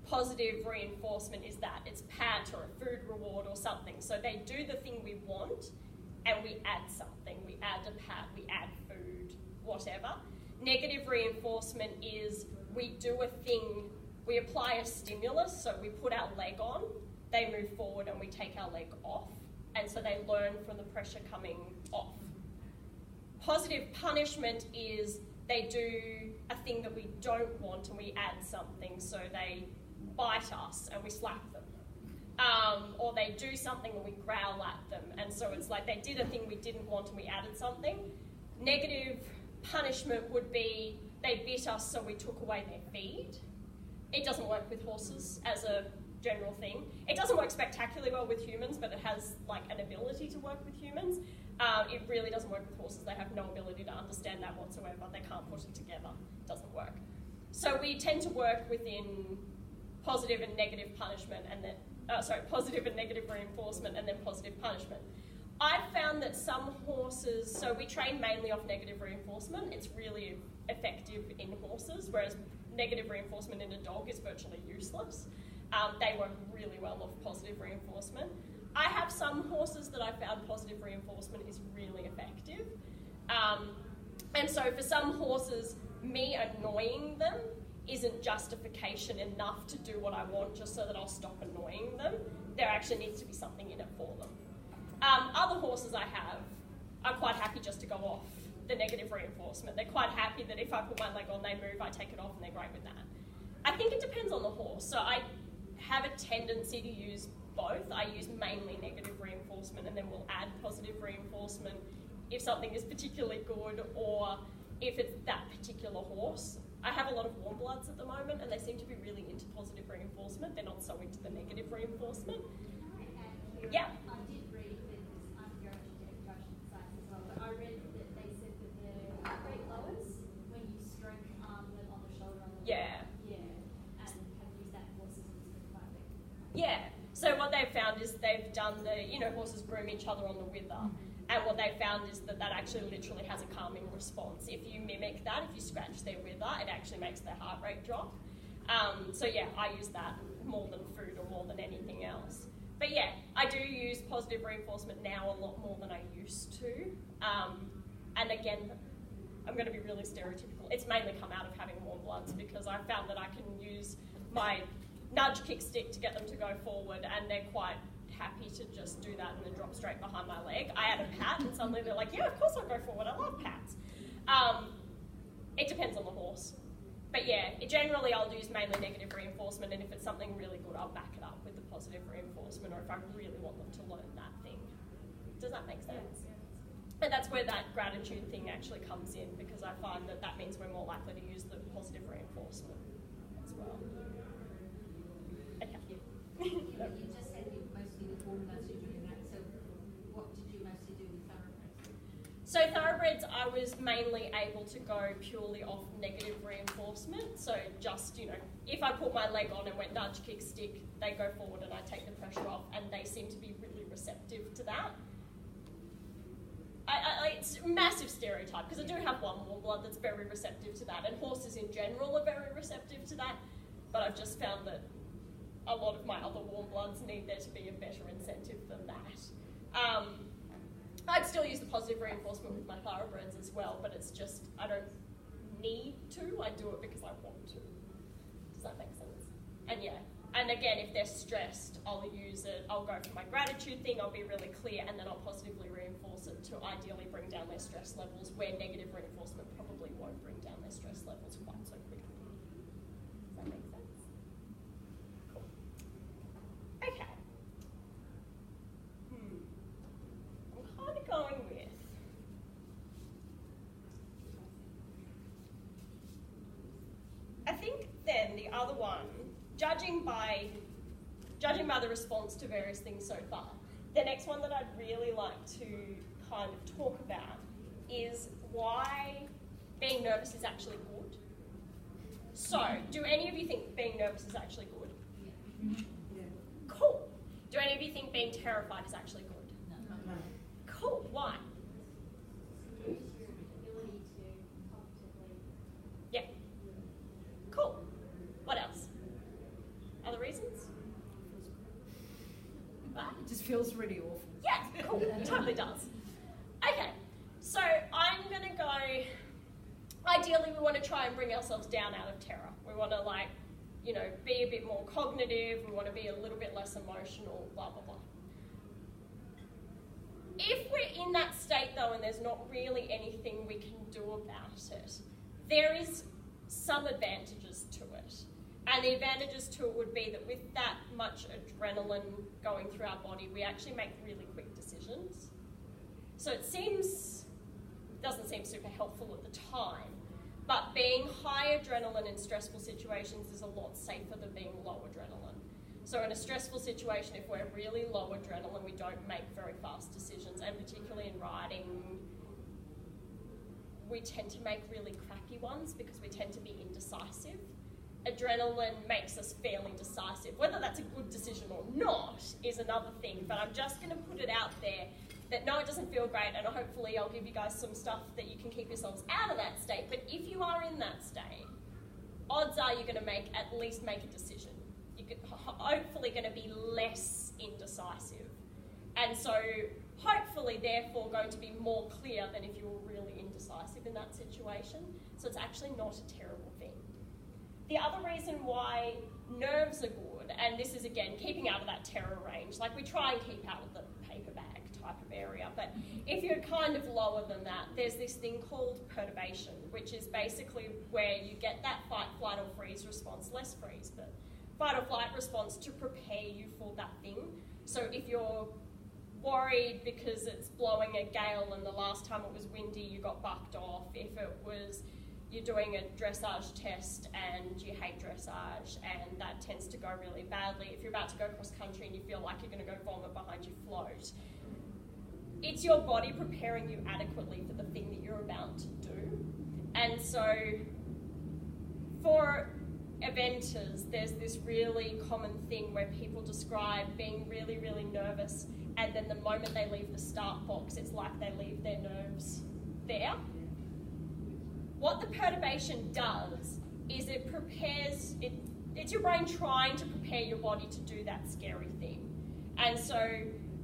positive reinforcement is that. It's pat or a food reward or something. So they do the thing we want and we add something. We add a pat, we add food, whatever. Negative reinforcement is we do a thing, we apply a stimulus, so we put our leg on, they move forward and we take our leg off. And so they learn from the pressure coming off. Positive punishment is they do a thing that we don't want and we add something, so they bite us and we slap them. Or they do something and we growl at them, and so it's like they did a thing we didn't want and we added something. Negative punishment would be they bit us so we took away their feed. It doesn't work with horses as a general thing. It doesn't work spectacularly well with humans, but it has like an ability to work with humans. It really doesn't work with horses. They have no ability to understand that whatsoever. They can't put it together. It doesn't work. So we tend to work within positive and negative punishment, and then positive and negative reinforcement, and then positive punishment. I've found that some horses, so we train mainly off negative reinforcement. It's really effective in horses, whereas negative reinforcement in a dog is virtually useless. They work really well off positive reinforcement. I have some horses that I found positive reinforcement is really effective. And so for some horses, me annoying them isn't justification enough to do what I want just so that I'll stop annoying them. There actually needs to be something in it for them. Other horses I have are quite happy just to go off the negative reinforcement. They're quite happy that if I put my leg on, they move, I take it off, and they're great with that. I think it depends on the horse. So I have a tendency to use both. I use mainly negative reinforcement, and then we'll add positive reinforcement if something is particularly good or if it's that particular horse. I have a lot of warm bloods at the moment, and they seem to be really into positive reinforcement. They're not so into the negative reinforcement. Yeah. I did read that I'm going to do Josh sites as well, but I read that they said that the heart rate lowers when you stroke them on the shoulder. On the Yeah. Yeah. And have used that in horses and stuff like that. Yeah. So what they've found is they've done horses groom each other on the wither. And what they found is that actually literally has a calming response. If you mimic that, if you scratch their wither, it actually makes their heart rate drop. So yeah, I use that more than food or more than anything else. But yeah, I do use positive reinforcement now a lot more than I used to. And again, I'm going to be really stereotypical. It's mainly come out of having warm bloods because I found that I can use my nudge kick stick to get them to go forward, and they're quite happy to just do that and then drop straight behind my leg. I add a pat and suddenly they're like, yeah, of course I'll go forward. I love pats. It depends on the horse. But yeah, generally I'll use mainly negative reinforcement, and if it's something really good, I'll back it up with the positive reinforcement, or if I really want them to learn that thing. Does that make sense? And that's where that gratitude thing actually comes in, because I find that means we're more likely to use the positive reinforcement as well. Okay. You just said you mostly with warm bloods you're doing that, so what did you mostly do with thoroughbreds? So thoroughbreds, I was mainly able to go purely off negative reinforcement. So just, if I put my leg on and went nudge, kick, stick, they go forward and I take the pressure off, and they seem to be really receptive to that. It's a massive stereotype, because I do have one warm blood that's very receptive to that, and horses in general are very receptive to that, but I've just found that a lot of my other warm bloods need there to be a better incentive than that. I'd still use the positive reinforcement with my thoroughbreds as well, but it's just, I don't need to, I do it because I want to. Does that make sense? And yeah, and again, if they're stressed, I'll use it, I'll go for my gratitude thing, I'll be really clear, and then I'll positively reinforce it to ideally bring down their stress levels, where negative reinforcement probably won't bring down their stress levels quite so quickly. Does that make sense? Cool. Okay. I'm kind of going with I think then the other one, judging by the response to various things so far, the next one that I'd really like to kind of talk about is why being nervous is actually good. So, do any of you think being nervous is actually good? Yeah. Cool. Do any of you think being terrified is actually good? No. Cool. Why? Use your ability to cognitively. Yeah. Cool. What else? Other reasons? What? It just feels really awful. Yeah, cool. It totally does. Okay, so I'm going to go... Ideally, we want to try and bring ourselves down out of terror. We want to, like, you know, be a bit more cognitive. We want to be a little bit less emotional, blah, blah, blah. If we're in that state, though, and there's not really anything we can do about it, there is some advantages to it. And the advantages to it would be that with that much adrenaline going through our body, we actually make really quick decisions. So it doesn't seem super helpful at the time, but being high adrenaline in stressful situations is a lot safer than being low adrenaline. So in a stressful situation, if we're really low adrenaline, we don't make very fast decisions, and particularly in riding, we tend to make really crappy ones because we tend to be indecisive. Adrenaline makes us fairly decisive. Whether that's a good decision or not is another thing, but I'm just going to put it out there that no, it doesn't feel great, and hopefully I'll give you guys some stuff that you can keep yourselves out of that state. But if you are in that state, odds are you're going to at least make a decision. You're hopefully going to be less indecisive. And so hopefully, therefore, going to be more clear than if you were really indecisive in that situation. So it's actually not a terrible thing. The other reason why nerves are good, and this is, again, keeping out of that terror range, like we try and keep out of the paper bag type of area, but if you're kind of lower than that, there's this thing called perturbation, which is basically where you get that fight, flight or freeze response, less freeze, but fight or flight response to prepare you for that thing. So if you're worried because it's blowing a gale and the last time it was windy you got bucked off, if it was you're doing a dressage test and you hate dressage and that tends to go really badly, if you're about to go cross country and you feel like you're going to go vomit behind your float, it's your body preparing you adequately for the thing that you're about to do. And so for eventers, there's this really common thing where people describe being really, really nervous, and then the moment they leave the start box, it's like they leave their nerves there. What the perturbation does is it prepares, it's your brain trying to prepare your body to do that scary thing. And so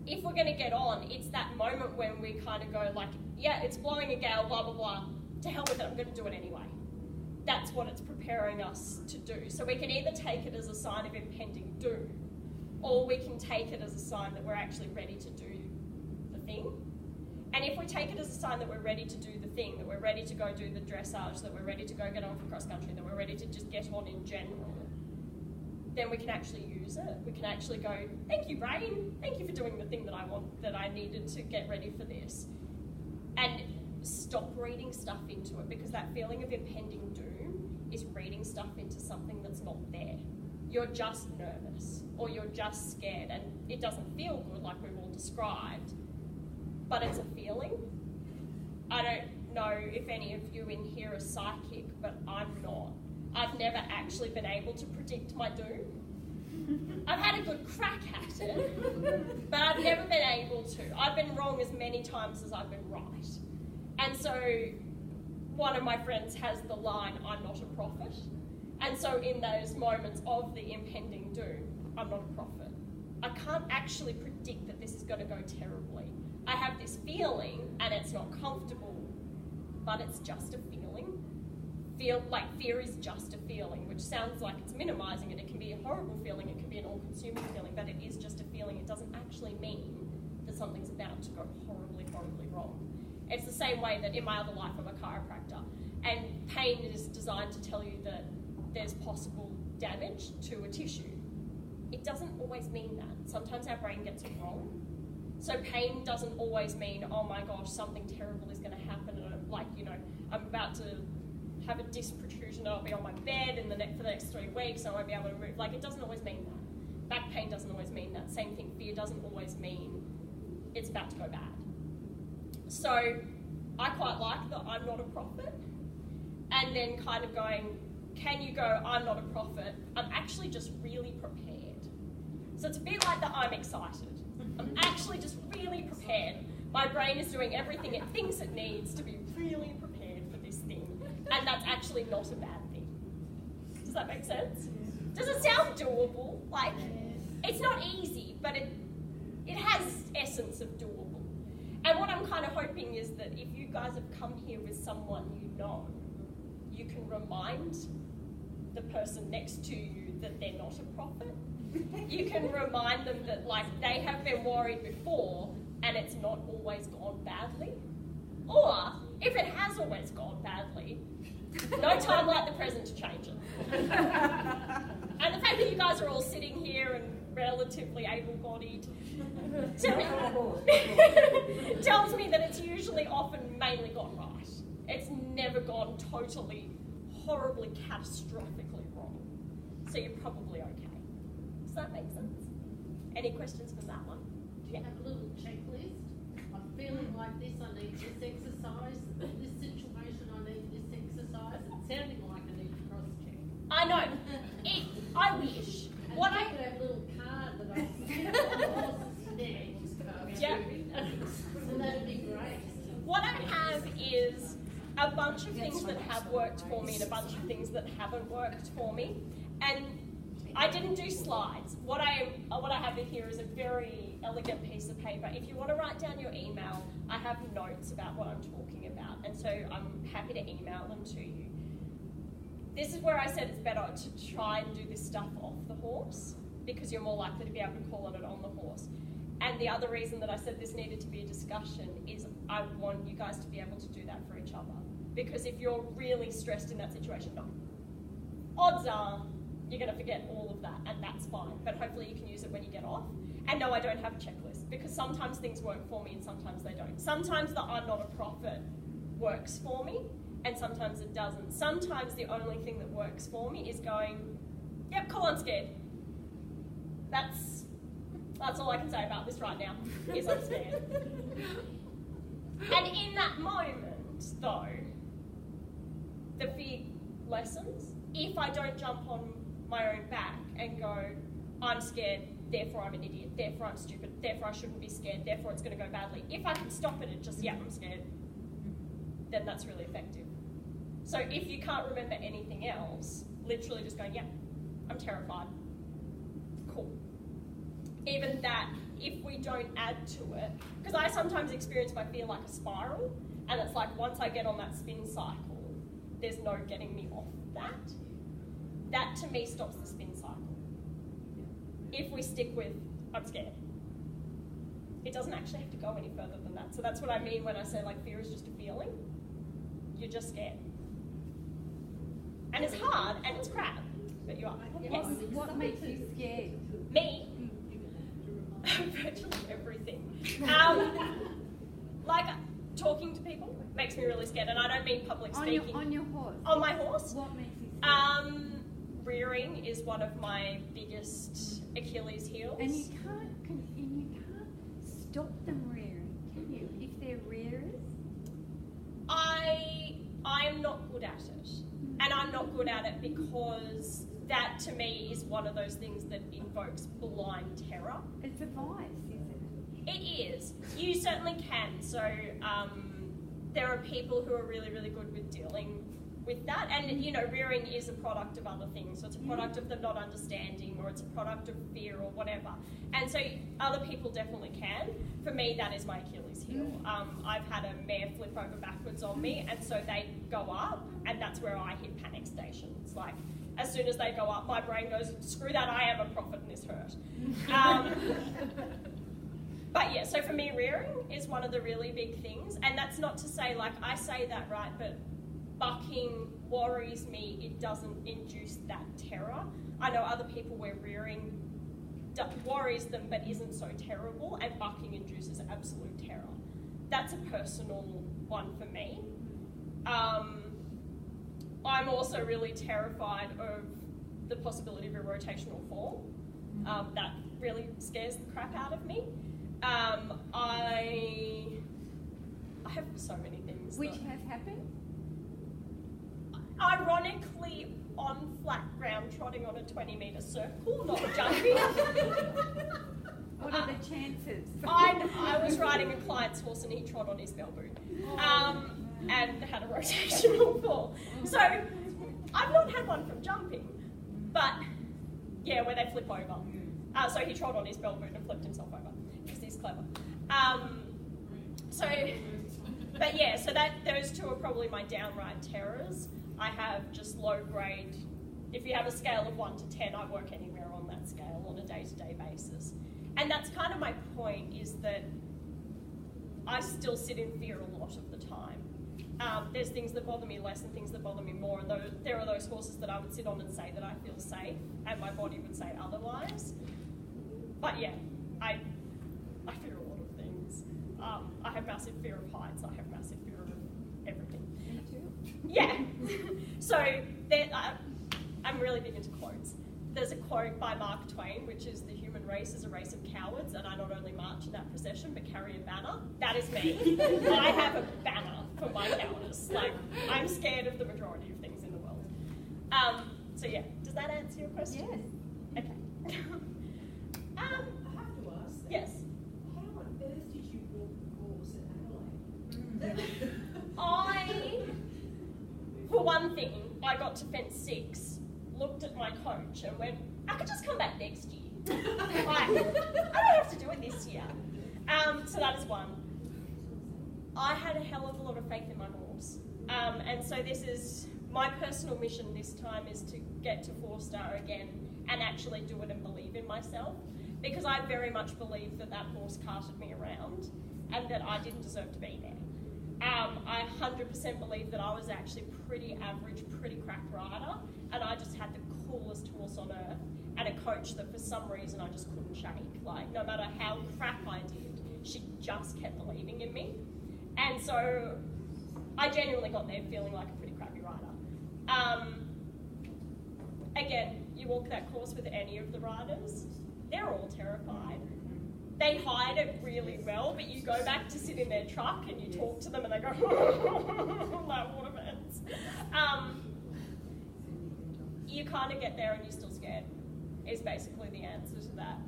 if we're going to get on, it's that moment when we kind of go like, yeah, it's blowing a gale, blah, blah, blah, to hell with it, I'm going to do it anyway. That's what it's preparing us to do. So we can either take it as a sign of impending doom, or we can take it as a sign that we're actually ready to do the thing. And if we take it as a sign that we're ready to do the thing, that we're ready to go do the dressage, that we're ready to go get on for cross country, that we're ready to just get on in general, then we can actually use it. We can actually go, thank you, brain. Thank you for doing the thing that I want, that I needed to get ready for this. And stop reading stuff into it, because that feeling of impending doom is reading stuff into something that's not there. You're just nervous, or you're just scared, and it doesn't feel good like we've all described, but it's a feeling. I don't know if any of you in here are psychic, but I'm not. I've never actually been able to predict my doom. I've had a good crack at it, but I've never been able to. I've been wrong as many times as I've been right. And so one of my friends has the line, I'm not a prophet. And so in those moments of the impending doom, I'm not a prophet. I can't actually predict that this is going to go terribly. I have this feeling, and it's not comfortable, but it's just a feeling. Fear is just a feeling, which sounds like it's minimizing it. It can be a horrible feeling, it can be an all-consuming feeling, but it is just a feeling. It doesn't actually mean that something's about to go horribly, horribly wrong. It's the same way that in my other life I'm a chiropractor, and pain is designed to tell you that there's possible damage to a tissue. It doesn't always mean that. Sometimes our brain gets it wrong. So pain doesn't always mean, oh my gosh, something terrible is going to happen, and I'm about to have a disc protrusion and I'll be on my bed for the next 3 weeks, so I won't be able to move. It doesn't always mean that. Back pain doesn't always mean that. Same thing, fear doesn't always mean it's about to go bad. So I quite like the I'm not a prophet, and then kind of going, can you go, I'm not a prophet, I'm actually just really prepared. So it's a bit like the I'm excited. I'm actually just really prepared. My brain is doing everything it thinks it needs to be really prepared for this thing, and that's actually not a bad thing. Does that make sense? Does it sound doable? Like, it's not easy, but it has essence of doable. And what I'm kind of hoping is that if you guys have come here with someone you know, you can remind the person next to you that they're not a prophet. You can remind them that, like, they have been worried before and it's not always gone badly. Or, if it has always gone badly, no time like the present to change it. And the fact that you guys are all sitting here and relatively able-bodied tells me that it's usually often mainly gone right. It's never gone totally, horribly, catastrophically wrong. So you're probably okay. Does that make sense? Any questions for that one? Do you have a little checklist? I'm feeling like this, I need this exercise. This situation, I need this exercise. It's sounding like I need to cross-check. I know. I wish. And What I I could have a little card that I stick on the horse's neck. Yeah. So that'd be great. What I have is a bunch of things that have worked for me and a bunch of things that haven't worked for me. And I didn't do slides. What I have here is a very elegant piece of paper. If you want to write down your email, I have notes about what I'm talking about, and so I'm happy to email them to you. This is where I said it's better to try and do this stuff off the horse, because you're more likely to be able to call on it on the horse. And the other reason that I said this needed to be a discussion is I want you guys to be able to do that for each other. Because if you're really stressed in that situation, no. Odds are you're going to forget all of that, and that's fine. But hopefully you can use it when you get off. And no, I don't have a checklist, because sometimes things work for me and sometimes they don't. Sometimes the I'm not a prophet works for me, and sometimes it doesn't. Sometimes the only thing that works for me is going, yep, cool, I'm scared. That's all I can say about this right now, is I'm scared. And in that moment, though, the fear lessens. If I don't jump on my own back and go, I'm scared, therefore I'm an idiot, therefore I'm stupid, therefore I shouldn't be scared, therefore it's going to go badly. If I can stop it at just, yeah, I'm scared, then that's really effective. So if you can't remember anything else, literally just going, yeah, I'm terrified. Cool. Even that, if we don't add to it, because I sometimes experience my fear like a spiral, and it's like once I get on that spin cycle, there's no getting me off that. That to me stops the spin cycle. If we stick with, I'm scared. It doesn't actually have to go any further than that. So that's what I mean when I say like fear is just a feeling. You're just scared. And it's hard and it's crap, but you are. Yes. What makes you scared? Me? Virtually everything. Like talking to people makes me really scared, and I don't mean public speaking. On your horse? On my horse? What makes you scared? Rearing is one of my biggest Achilles heels. And you can't stop them rearing, can you? If they're rearers? I'm not good at it. And I'm not good at it because that to me is one of those things that invokes blind terror. It's a vice, isn't it? It is. You certainly can. So there are people who are really, really good with dealing with that. And, you know, rearing is a product of other things. So it's a product of them not understanding, or it's a product of fear or whatever. And so other people definitely can. For me, that is my Achilles heel. I've had a mare flip over backwards on me, and so they go up, and that's where I hit panic station. It's like, as soon as they go up, my brain goes, screw that, I am a prophet and this hurt. But yeah, so for me, rearing is one of the really big things. And that's not to say, like, I say that right, but bucking worries me. It doesn't induce that terror. I know other people where rearing worries them but isn't so terrible, and bucking induces absolute terror. That's a personal one for me. I'm also really terrified of the possibility of a rotational fall. That really scares the crap out of me. I have so many things. things. Which that- have happened? Ironically, on flat ground, trotting on a 20-metre circle, not jumping. What are the chances? I was riding a client's horse and he trod on his bell boot and had a rotational fall. So I've not had one from jumping, but yeah, where they flip over. So he trod on his bell boot and flipped himself over because he's clever. But yeah, so those two are probably my downright terrors. I have just low grade. If you have a scale of 1 to 10, I work anywhere on that scale on a day-to-day basis. And that's kind of my point, is that I still sit in fear a lot of the time. There's things that bother me less and things that bother me more, and there are those horses that I would sit on and say that I feel safe, and my body would say otherwise. But yeah, I fear a lot of things. I have massive fear of heights, I have massive fear of everything. Me too. Yeah. So I'm really big into quotes. There's a quote by Mark Twain, which is, "The human race is a race of cowards, and I not only march in that procession, but carry a banner." That is me. I have a banner for my cowardice. Like, I'm scared of the majority of things in the world. So yeah, does that answer your question? Yes. Okay. I have to ask that. Yes. How on earth did you walk the course at Adelaide? For one thing, I got to fence 6, looked at my coach and went, I could just come back next year. I don't have to do it this year. So that is one. I had a hell of a lot of faith in my horse. And so this is, my personal mission this time is to get to 4-star again and actually do it and believe in myself. Because I very much believe that horse carted me around and that I didn't deserve to be there. I 100% believe that I was actually pretty average, pretty crap rider, and I just had the coolest horse on earth and a coach that for some reason I just couldn't shake. Like, no matter how crap I did, she just kept believing in me. And so I genuinely got there feeling like a pretty crappy rider. Again, you walk that course with any of the riders, they're all terrified. They hide it really well, but you go back to sit in their truck and you talk to them and they go, that water burns. You kind of get there and you're still scared, is basically the answer to that.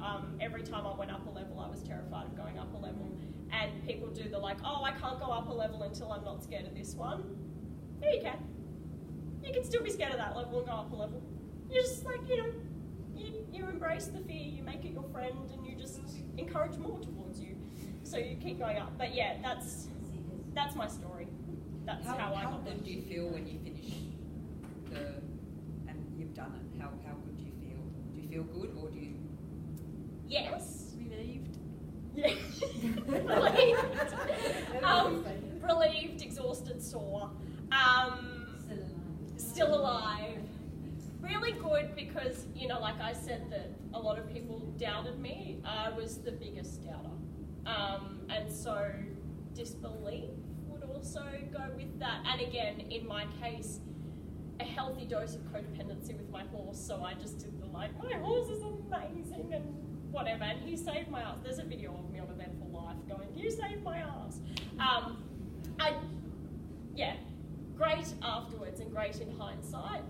Every time I went up a level, I was terrified of going up a level. And people do the like, oh, I can't go up a level until I'm not scared of this one. Yeah, you can. You can still be scared of that level and go up a level. You're just like, you embrace the fear, you make it your friend, and you just encourage more towards you. So you keep going up. But yeah, that's my story. That's how I got there. How good do you feel when you finish and you've done it? How good do you feel? Do you feel good, or do you? Yes. Relieved. Yeah. Relieved. Relieved, exhausted, sore. Still alive. Really good because, like I said, that a lot of people doubted me. I was the biggest doubter. And so disbelief would also go with that. And again, in my case, a healthy dose of codependency with my horse. So I just did the my horse is amazing and whatever. And he saved my ass. There's a video of me on Eventful Life going, you saved my ass. Great afterwards and great in hindsight.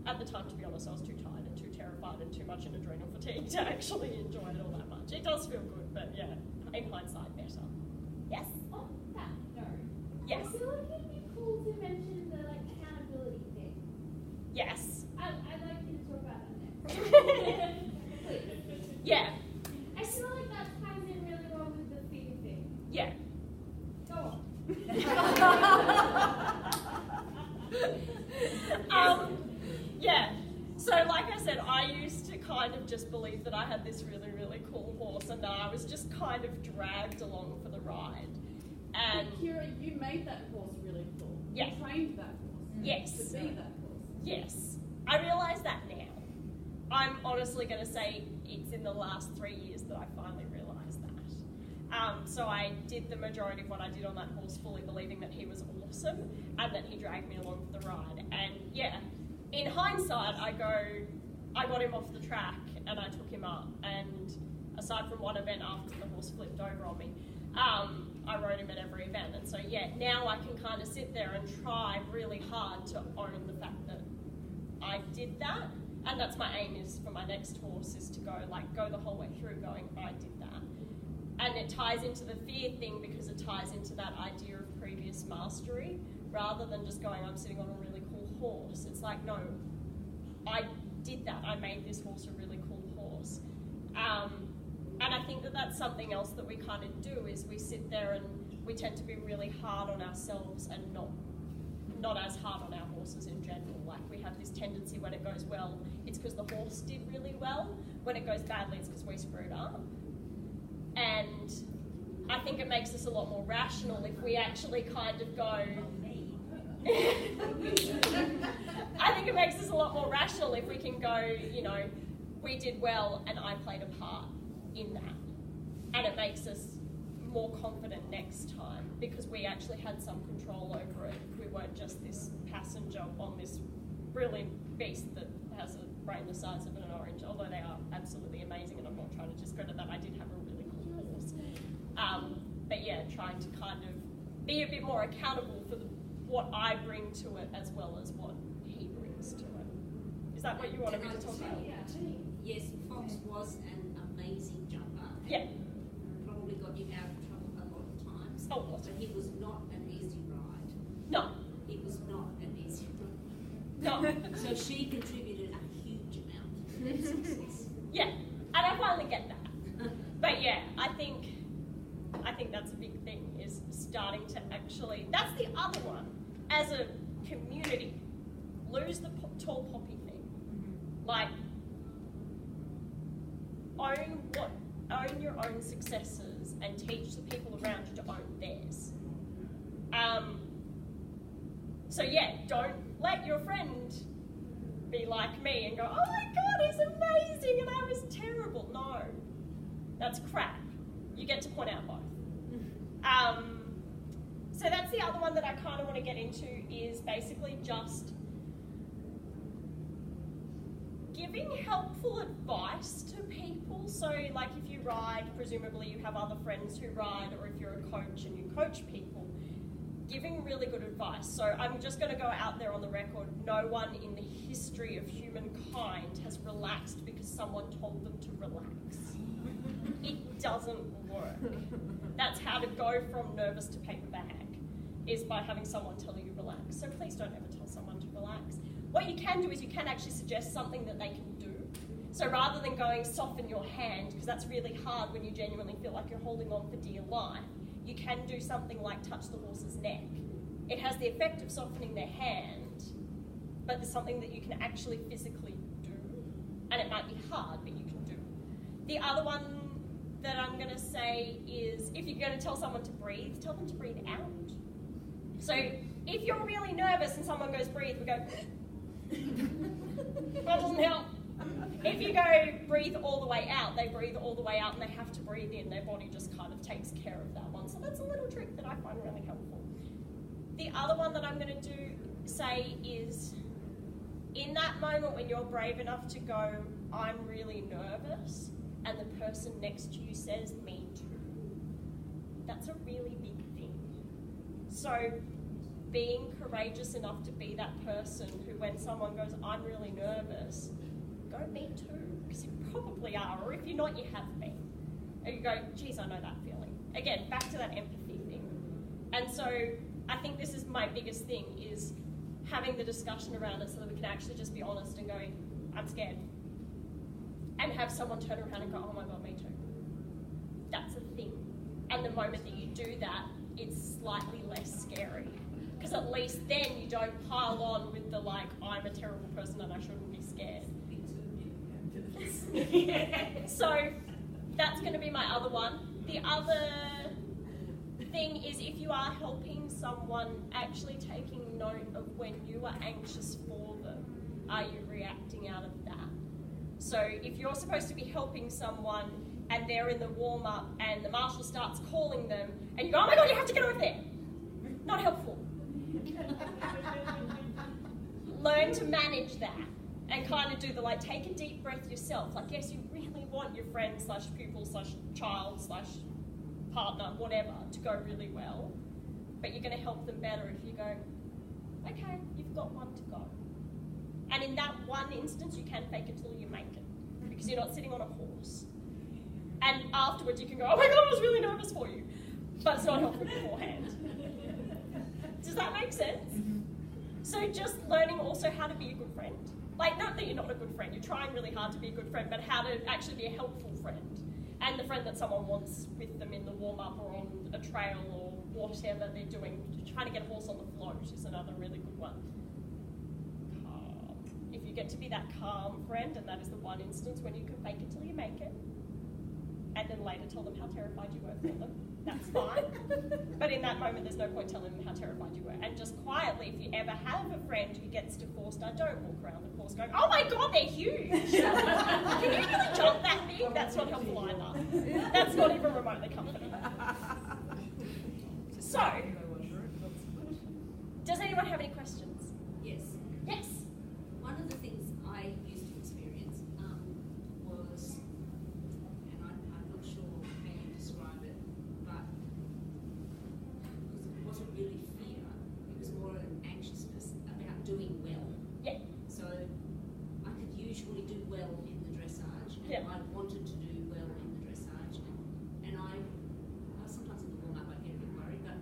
At the time, to be honest, I was too tired and too terrified and too much in adrenal fatigue to actually enjoy it all that much. It does feel good, but yeah, in hindsight, better. Yes? On that note, Yes. I feel like it'd be cool to mention the accountability thing. Yes. I'd like you to talk about that next. Please. Yeah. I feel like that ties in really well with the fear thing. Yeah. Go on. Yeah. So like I said, I used to kind of just believe that I had this really, really cool horse and that I was just kind of dragged along for the ride. And Keira, you made that horse really cool. Yeah. You trained that horse. Yes. To be that horse. Yes. I realise that now. I'm honestly going to say it's in the last 3 years that I finally realised that. So I did the majority of what I did on that horse fully believing that he was awesome and that he dragged me along for the ride. And yeah, in hindsight, I got him off the track and I took him up. And aside from one event after the horse flipped over on me, I rode him at every event. And so, yeah, now I can kind of sit there and try really hard to own the fact that I did that. And that's my aim is for my next horse is to go the whole way through going, I did that. And it ties into the fear thing because it ties into that idea of previous mastery rather than just going, I'm sitting on a really cool horse. It's like, no, I did that. I made this horse a really cool horse. And I think that that's something else that we kind of do is we sit there and we tend to be really hard on ourselves and not as hard on our horses in general. Like we have this tendency when it goes well, it's because the horse did really well. When it goes badly, it's because we screwed up. And I think it makes us a lot more rational if we actually kind of go... I think it makes us a lot more rational if we can go, you know, we did well and I played a part in that. And it makes us more confident next time because we actually had some control over it. We weren't just this passenger on this brilliant beast that has a brain the size of an orange, although they are absolutely amazing and I'm not trying to discredit that. I did have a really cool horse. But yeah, trying to kind of be a bit more accountable for what I bring to it as well as what he brings to it. Is that what you wanted me to talk about? Yes, Fox was an amazing jumper. Yeah. Probably got you out of trouble a lot of times. A lot. But it was not an easy ride. No. It was not an easy ride. No. So she contributed a huge amount to that success. Yeah, and I finally get that. But yeah, I think that's a big thing, is starting to actually, that's the other one, as a community, lose the tall poppy thing. Like, own your own successes and teach the people around you to own theirs. So yeah, don't let your friend be like me and go, oh my God, he's amazing and I was terrible. No, that's crap. You get to point out both. So that's the other one that I kind of want to get into is basically just giving helpful advice to people. So like if you ride, presumably you have other friends who ride, or if you're a coach and you coach people, giving really good advice. So I'm just going to go out there on the record, no one in the history of humankind has relaxed because someone told them to relax. It doesn't work. That's how to go from nervous to paper bag, is by having someone tell you relax. So please don't ever tell someone to relax. What you can do is you can actually suggest something that they can do. So rather than going soften your hand, because that's really hard when you genuinely feel like you're holding on for dear life, you can do something like touch the horse's neck. It has the effect of softening their hand, but there's something that you can actually physically do. And it might be hard, but you can do. The other one that I'm going to say is, if you're going to tell someone to breathe, tell them to breathe out. So if you're really nervous and someone goes breathe, we go, that doesn't help. If you go breathe all the way out, they breathe all the way out and they have to breathe in. Their body just kind of takes care of that one. So that's a little trick that I find really helpful. The other one that I'm going to say is, in that moment when you're brave enough to go, I'm really nervous, and the person next to you says, me too, that's a really big thing. So being courageous enough to be that person who, when someone goes, I'm really nervous, go, me too, because you probably are, or if you're not, you have been. And you go, geez, I know that feeling. Again, back to that empathy thing. And so I think this is my biggest thing, is having the discussion around it so that we can actually just be honest and going, I'm scared. And have someone turn around and go, oh my God, me too. That's a thing. And the moment that you do that, it's slightly less scary. Because at least then you don't pile on with the like, I'm a terrible person and I shouldn't be scared. So that's going to be my other one. The other thing is, if you are helping someone, actually taking note of when you are anxious for them. Are you reacting out of that? So if you're supposed to be helping someone and they're in the warm-up and the marshal starts calling them and you go, oh my God, you have to get over there. Not helpful. Learn to manage that and kind of do the like, take a deep breath yourself. Like, yes, you really want your friend /pupil /child partner, whatever, to go really well. But you're going to help them better if you go, okay, you've got one to go. And in that one instance, you can fake it till you make it, because you're not sitting on a horse. And afterwards, you can go, oh my God, I was really nervous for you. But it's not helpful beforehand. Does that make sense? So just learning also how to be a good friend. Like, not that you're not a good friend, you're trying really hard to be a good friend, but how to actually be a helpful friend. And the friend that someone wants with them in the warm-up or on a trail or whatever they're doing. Trying to get a horse on the float is another really good one. Calm. If you get to be that calm friend, and that is the one instance when you can fake it till you make it, and then later tell them how terrified you were for them, that's fine. But in that moment, there's no point telling them how terrified you were. And just quietly, if you ever have a friend who gets to 4-star, don't walk around the course going, oh my God, they're huge. Can you really jump that big? That's not helpful either. That's not even remotely comforting. So, does anyone have any questions? Yes. Yes. One of the things I used to experience was, and I'm not sure how you describe it, but it wasn't really fear, it was more an anxiousness about doing well. Yeah. So I could usually do well in the dressage, and Yeah. I wanted to do well in the dressage, and I sometimes in the warm-up I'd get a bit worried, but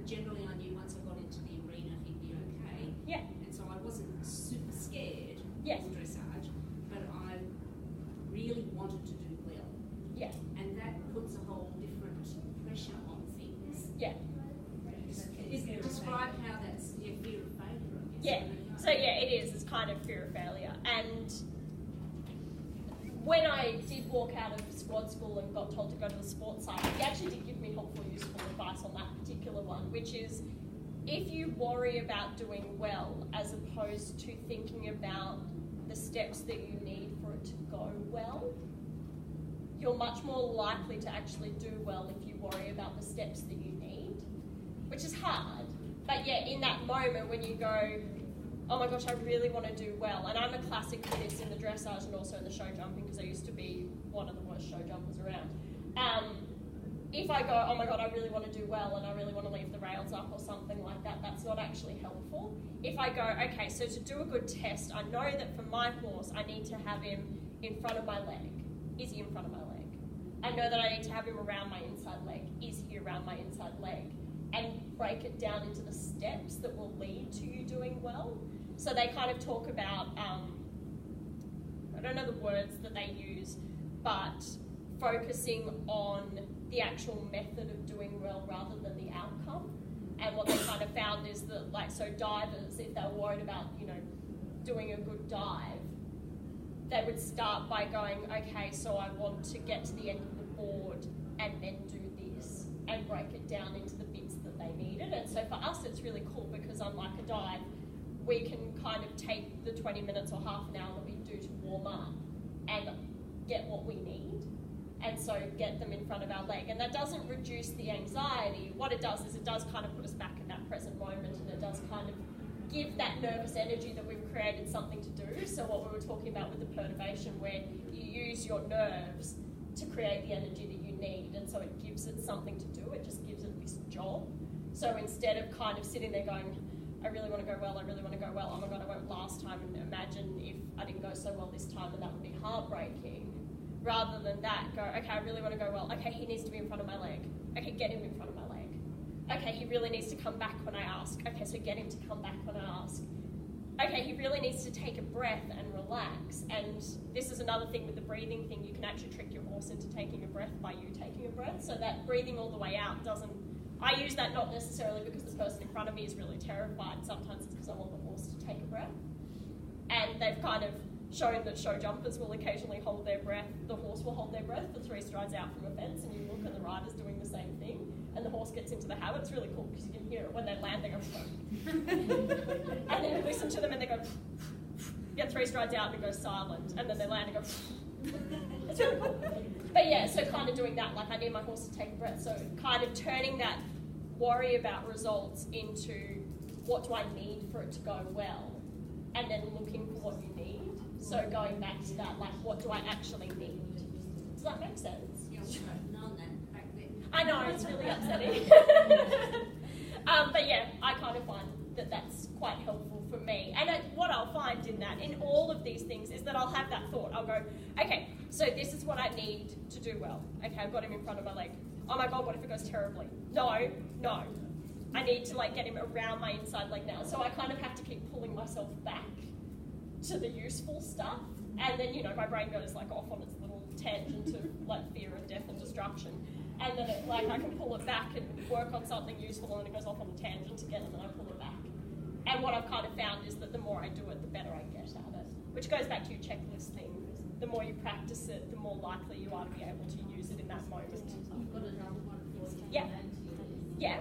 generally I knew once I got into the arena he'd be okay. Yeah. And so I wasn't super scared Yes. of dressage, but I really wanted to do well. Yeah. And that puts a whole different pressure on things. Yeah. Describe how that's fear of failure, I guess. Yeah. So yeah, it is. It's kind of fear of failure. And when I did walk out of squad school and got told to go to the sports side, he actually did give me helpful, useful advice on that particular one, which is if you worry about doing well as opposed to thinking about the steps that you need for it to go well, you're much more likely to actually do well if you worry about the steps that you need, which is hard. But yeah, in that moment when you go, oh my gosh, I really want to do well. And I'm a classic for this in the dressage and also in the show jumping, because I used to be one of the worst show jumpers around. If I go, oh my God, I really want to do well and I really want to leave the rails up or something like that, that's not actually helpful. If I go, okay, so to do a good test, I know that for my horse, I need to have him in front of my leg. Is he in front of my leg? I know that I need to have him around my inside leg. Is he around my inside leg? And break it down into the steps that will lead to you doing well. So they kind of talk about, I don't know the words that they use, but focusing on the actual method of doing well rather than the outcome. And what they kind of found is that, like, so divers, if they're worried about, doing a good dive, they would start by going, okay, so I want to get to the end of the board and then do this, and break it down into the bits that they needed. And so for us, it's really cool because unlike a dive, we can kind of take the 20 minutes or half an hour that we do to warm up and get what we need. And so get them in front of our leg. And that doesn't reduce the anxiety. What it does is it does kind of put us back in that present moment, and it does kind of give that nervous energy that we've created something to do. So what we were talking about with the perturbation, where you use your nerves to create the energy that you need, and so it gives it something to do. It just gives it this job. So instead of kind of sitting there going, I really want to go well, I really want to go well, oh my God, I went last time, and imagine if I didn't go so well this time, and that would be heartbreaking. Rather than that, go, okay, I really want to go well. Okay, he needs to be in front of my leg. Okay, get him in front of my leg. Okay, he really needs to come back when I ask. Okay, so get him to come back when I ask. Okay, he really needs to take a breath and relax. And this is another thing with the breathing thing. You can actually trick your horse into taking a breath by you taking a breath. So that breathing all the way out doesn't... I use that not necessarily because the person in front of me is really terrified. Sometimes it's because I want the horse to take a breath. And they've kind of shown that show jumpers will occasionally hold their breath. The horse will hold their breath for 3 strides out from a fence, and you look and the rider's doing the same thing, and the horse gets into the habit. It's really cool because you can hear it when they land. They go, and then you listen to them and they go, get 3 strides out and it goes silent, and then they land and go. It's really cool. But yeah, so kind of doing that, like I need my horse to take a breath. So kind of turning that worry about results into what do I need for it to go well, and then looking for what you need. So going back to that, like, what do I actually need? Does that make sense? Yeah, I wish I'd known that back then. I know, it's really upsetting. But yeah, I kind of find that that's quite helpful for me. And what I'll find in all of these things, is that I'll have that thought. I'll go, okay, so this is what I need to do well. Okay, I've got him in front of my leg. Oh my God, what if it goes terribly? No. I need to get him around my inside leg now. So I kind of have to keep pulling myself back to the useful stuff. And then, my brain goes off on its little tangent of fear and death and destruction. And then I can pull it back and work on something useful, and then it goes off on a tangent again, and then I pull it back. And what I've kind of found is that the more I do it, the better I get at it. Which goes back to your checklist thing. The more you practice it, the more likely you are to be able to use it in that moment. I've got another one for you. Yeah. To add to your list. Yeah.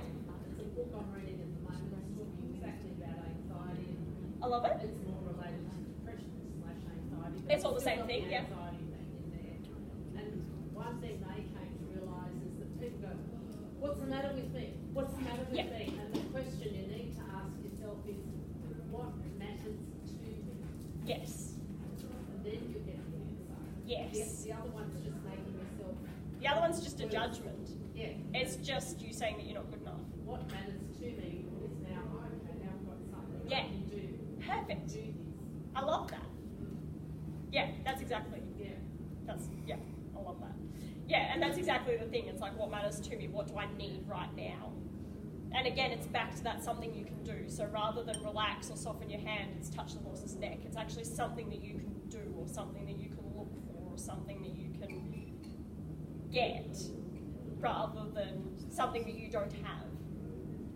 It's a book I'm reading at the moment. It's talking exactly about anxiety. I love it. It's more related to depression / anxiety. But It's all the same still got thing, the yeah. anxiety in there. And one thing they came to realise is that people go, what's the matter with me? What's the matter with Yeah. me? And the question you need to ask yourself is, what matters to me? Yes. And then you get the answer. Yes. The other one's just making yourself. The other one's just a judgment. Yeah. It's just you saying that you're not good enough. What matters to me is now, okay, now I've got something Yeah. I can do. Perfect. Do this. I love that. Yeah, that's exactly. Yeah. I love that. Yeah, and that's exactly the thing. It's what matters to me? What do I need right now? And again, it's back to that something you can do. So rather than relax or soften your hand, it's touch the horse's neck. It's actually something that you can do, or something that you can look for, or something that you can get, rather than something that you don't have.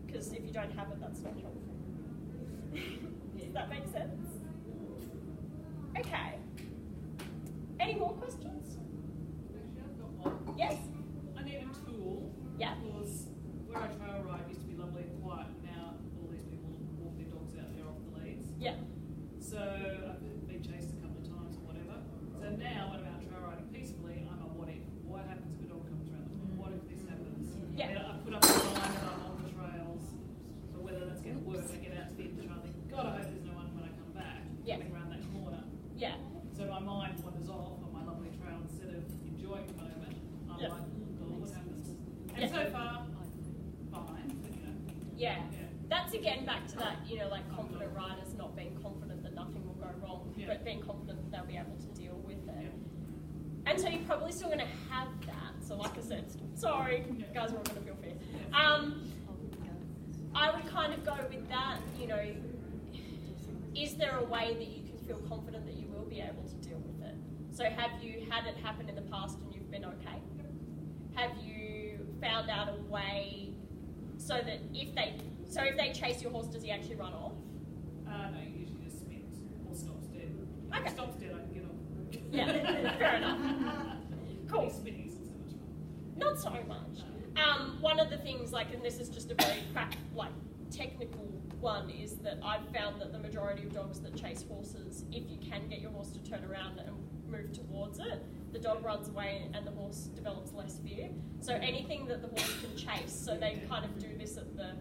Because if you don't have it, that's not helpful. Does that make sense? Okay. Any more questions? Actually, I've got one. Yes? I need a tool. Yeah. Because where I trail ride used to be lovely and quiet. Now all these people walk their dogs out there off the leads. Yeah. So I've been chased a couple of times or whatever. So now when I'm out trail riding peacefully, I'm a what if. What happens if a dog comes around the corner? What if this happens? Yeah. And I put up a sign that I'm on the trails. So whether that's going to work, I get out to the end of the trail and think, God, I hope there's no one when I come back. Yeah. Coming around that corner. Yeah. So my mind wanders off on my lovely trail instead of enjoying the moment. I'm Yeah. like, oh, what happens? And Yeah. so far, fine, but Yeah. yeah. That's again back to that, confident riders not being confident that nothing will go wrong, Yeah. but being confident that they'll be able to deal with it. Yeah. And so you're probably still going to have that. So like I said, sorry, Yeah. guys are all going to feel fear. Yeah. I would kind of go with that, is there a way that you can feel confident that you will be able to deal with it? So have you had it happen in the past and you've been okay? Have you found out a way so that if they chase your horse, does he actually run off? No, he usually just spins or stops dead. If Okay. he stops dead, I can get off. Yeah, fair enough. Cool. Spinning isn't so much fun. Not so much. One of the things, and this is just a very technical one, is that I've found that the majority of dogs that chase horses, if you can get your horse to turn around and move towards it, the dog runs away and the horse develops less fear. So anything that the horse can chase, so they kind of do this at the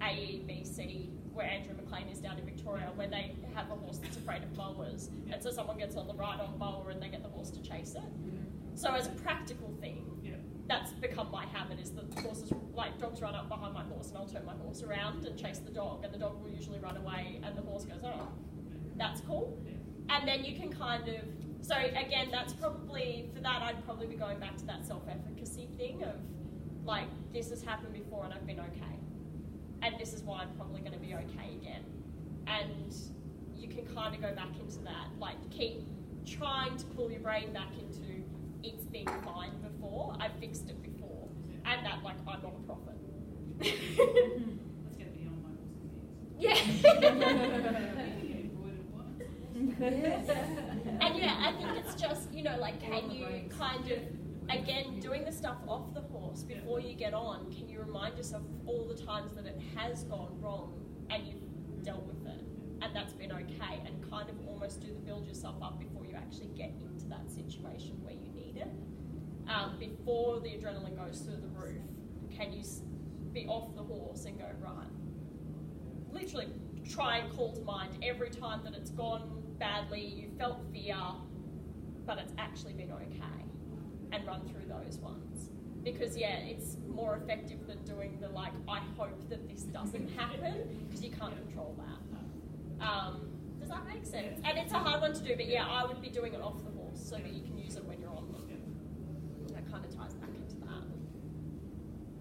AEBC, where Andrew McLean is down in Victoria, where they have a horse that's afraid of boas, and so someone gets on the ride-on boa and they get the horse to chase it. So as a practical thing, Yeah. that's become my habit, is that horses, dogs run up behind my horse and I'll turn my horse around and chase the dog, and the dog will usually run away and the horse goes, oh, that's cool. And then you can kind of, so again, that's probably, for that I'd probably be going back to that self-efficacy thing of, this has happened before and I've been okay. And this is why I'm probably going to be okay again. And you can kind of go back into that, keep trying to pull your brain back into, it's been fine before, I've fixed it before, and that, I'm not a prophet. Let's get beyond my horse's ears. Yeah. Yes. And yeah, I think it's just, can you kind of, again, doing the stuff off the horse before you get on, can you remind yourself of all the times that it has gone wrong and you've dealt with it, and that's been okay, and kind of almost do the build yourself up before you actually get into that situation where you need it. Before the adrenaline goes through the roof, can you be off the horse and go, right, literally try and call to mind every time that it's gone badly, you felt fear, but it's actually been okay, and run through those ones. Because yeah, it's more effective than doing the like, I hope that this doesn't happen, because you can't control that. Does that make sense? And it's a hard one to do, but yeah, I would be doing it off the horse so that you can use it when you're on them. That kind of ties back into that.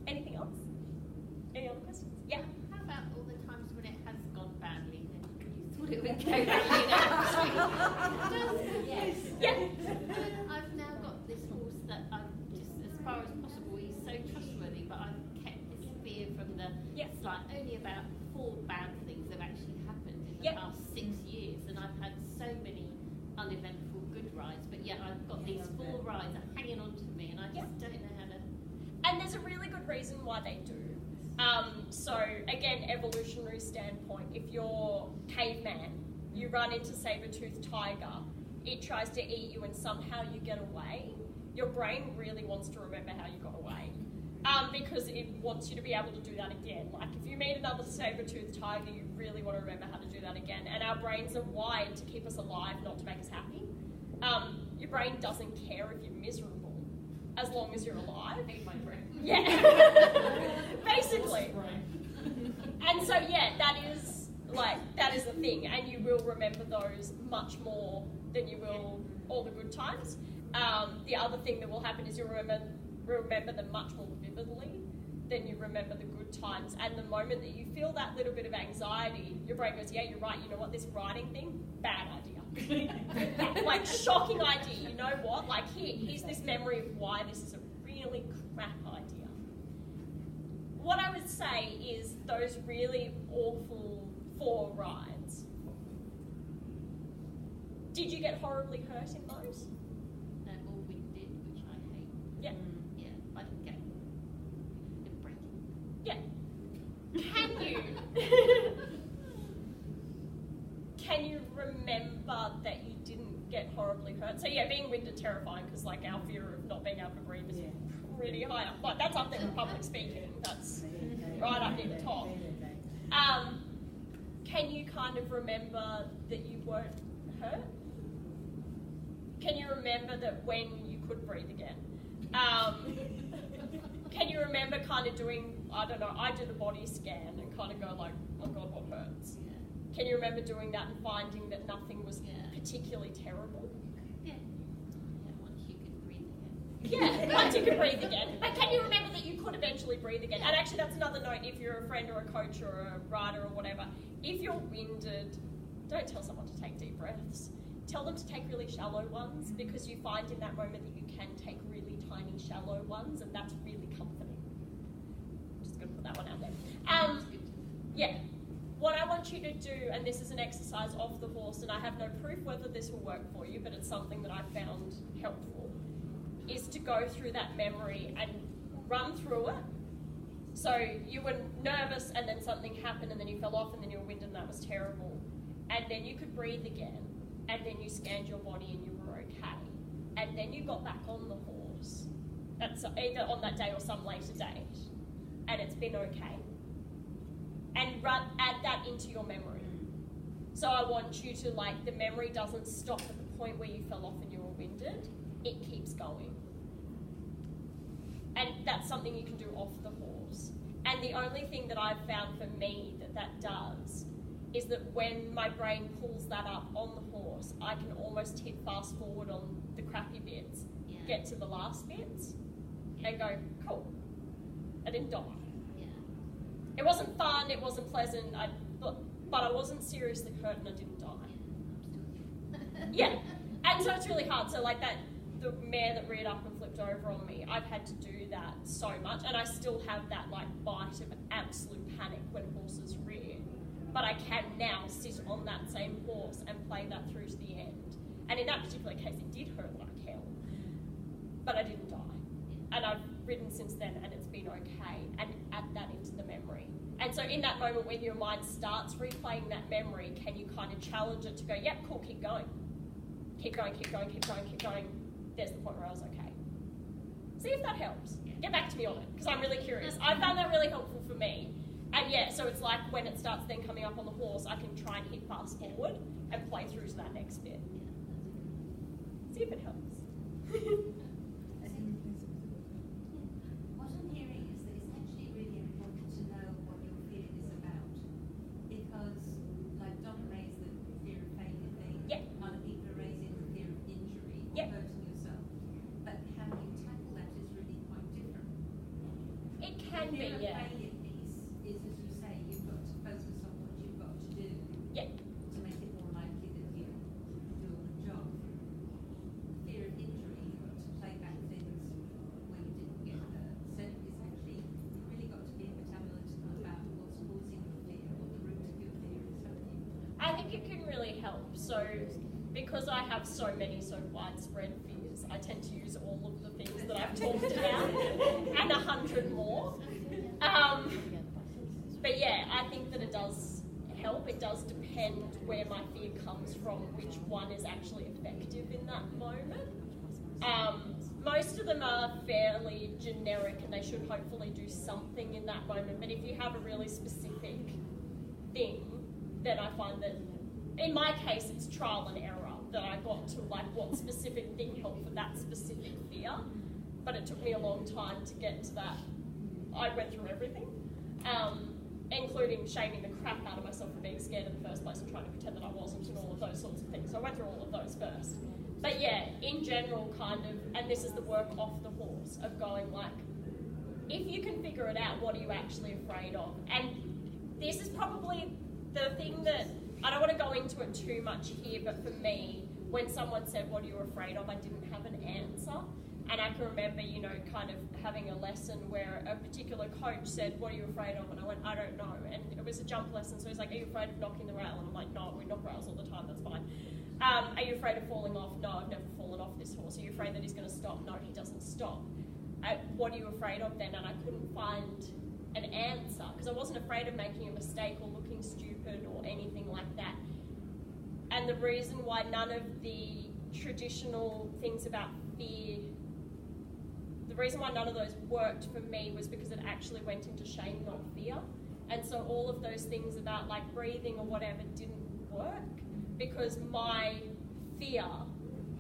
Anything else? Any other questions? Yeah. How about all the times when it has gone badly and you thought it would go badly Yes. Yeah. I've now got this horse that I'm just, as far as possible, he's so trustworthy, but I've kept this fear from the, Yeah. it's like only about 4 bad things have actually happened in the Yeah. past 6 years, and I've had so many uneventful good rides, but yet I've got these 4 rides that are hanging on to me, and I just don't know how to... And there's a really good reason why they do. So again, evolutionary standpoint, if you're caveman, you run into saber-toothed tiger, it tries to eat you and somehow you get away, your brain really wants to remember how you got away. Because it wants you to be able to do that again. Like if you meet another saber-toothed tiger, you really want to remember how to do that again. And our brains are wired to keep us alive, not to make us happy. Your brain doesn't care if you're miserable, as long as you're alive. Yeah, basically. And so yeah, that is the thing, and you will remember those much more than you will all the good times. The other thing that will happen is you'll remember them much more vividly than you remember the good times. And the moment that you feel that little bit of anxiety, your brain goes, yeah, you're right, you know what, this writing thing, bad idea. Like, shocking idea, you know what? Like, here's this memory of why this is a really crap idea. What I would say is those really awful 4 rides. Did you get horribly hurt in those? Or winded, which I hate. Yeah. Yeah, I didn't get it breaking. Yeah. Can you remember that you didn't get horribly hurt? So yeah, being winded terrifying, because like our fear of not being able to breathe is pretty high up. Like that's up there with public speaking. That's right up near the top. Can you kind of remember that you weren't hurt? Can you remember that when you could breathe again? Can you remember kind of doing, I don't know, I did a body scan and kind of go like, oh God, what hurts? Yeah. Can you remember doing that and finding that nothing was particularly terrible? Yeah. Yeah, once you can breathe again. Yeah, once you can breathe again. But can you remember that you could eventually breathe again? And actually that's another note, if you're a friend or a coach or a rider or whatever, if you're winded, don't tell someone to take deep breaths. Tell them to take really shallow ones, because you find in that moment that you can take really tiny shallow ones, and that's really comforting. I'm just going to put that one out there. Yeah. What I want you to do, and this is an exercise off the horse, and I have no proof whether this will work for you, but it's something that I found helpful, is to go through that memory and run through it. So you were nervous and then something happened and then you fell off and then you were winded and that was terrible. And then you could breathe again, and then you scanned your body and you were okay. And then you got back on the horse, that's either on that day or some later date, and it's been okay. And add that into your memory. So I want you to, like, the memory doesn't stop at the point where you fell off and you were winded, it keeps going. And that's something you can do off the horse. And the only thing that I've found for me that does is that when my brain pulls that up on the horse, I can almost hit fast forward on the crappy bits, get to the last bits, and go, cool, I didn't die. It wasn't fun, it wasn't pleasant, but I wasn't seriously hurt and I didn't die. Yeah, and so it's really hard. So like that, the mare that reared up and flipped over on me, I've had to do that so much, and I still have that like bite of absolute panic when horses rear. But I can now sit on that same horse and play that through to the end. And in that particular case, it did hurt like hell, but I didn't die. And I've ridden since then and it's been okay, and add that into the memory. And so in that moment when your mind starts replaying that memory, can you kind of challenge it to go, yep, cool, keep going. Keep going, keep going, keep going, keep going. There's the point where I was okay. See if that helps. Get back to me on it, because I'm really curious. I found that really helpful for me. And yeah, so it's like when it starts then coming up on the horse, I can try and hit fast forward and play through to that next bit. See if it helps. can be, fear yeah. of failure piece is, as you say, you've got to focus on what you've got to do Yeah. to make it more likely that you do a good job. Fear of injury, you've got to play back things when you didn't get hurt. So it's actually, you've really got to be a bit analytical about what's causing your fear, what the root of your fear is, haven't you? I think it can really help. So, because I have so many so widespread fears, I tend to use all of the things that I've talked about and 100 more. But yeah, I think that it does help. It does depend where my fear comes from, which one is actually effective in that moment. Most of them are fairly generic and they should hopefully do something in that moment. But if you have a really specific thing, then I find that, in my case, it's trial and error that I got to like what specific thing helped for that specific fear. But it took me a long time to get to that. I went through everything, including shaming the crap out of myself for being scared in the first place and trying to pretend that I wasn't and all of those sorts of things. So I went through all of those first. But yeah, in general, kind of, and this is the work off the horse of going like, if you can figure it out, what are you actually afraid of? And this is probably the thing that, I don't want to go into it too much here, but for me, when someone said, what are you afraid of, I didn't have an answer. And I can remember, you know, kind of having a lesson where a particular coach said, what are you afraid of? And I went, I don't know. And it was a jump lesson, so he's like, are you afraid of knocking the rail? And I'm like, no, we knock rails all the time, that's fine. Are you afraid of falling off? No, I've never fallen off this horse. Are you afraid that he's going to stop? No, he doesn't stop. What are you afraid of then? And I couldn't find an answer, because I wasn't afraid of making a mistake or looking stupid or anything like that. And the reason why none of the traditional things about fear, the reason why none of those worked for me was because it actually went into shame, not fear. And so all of those things about like breathing or whatever didn't work, because my fear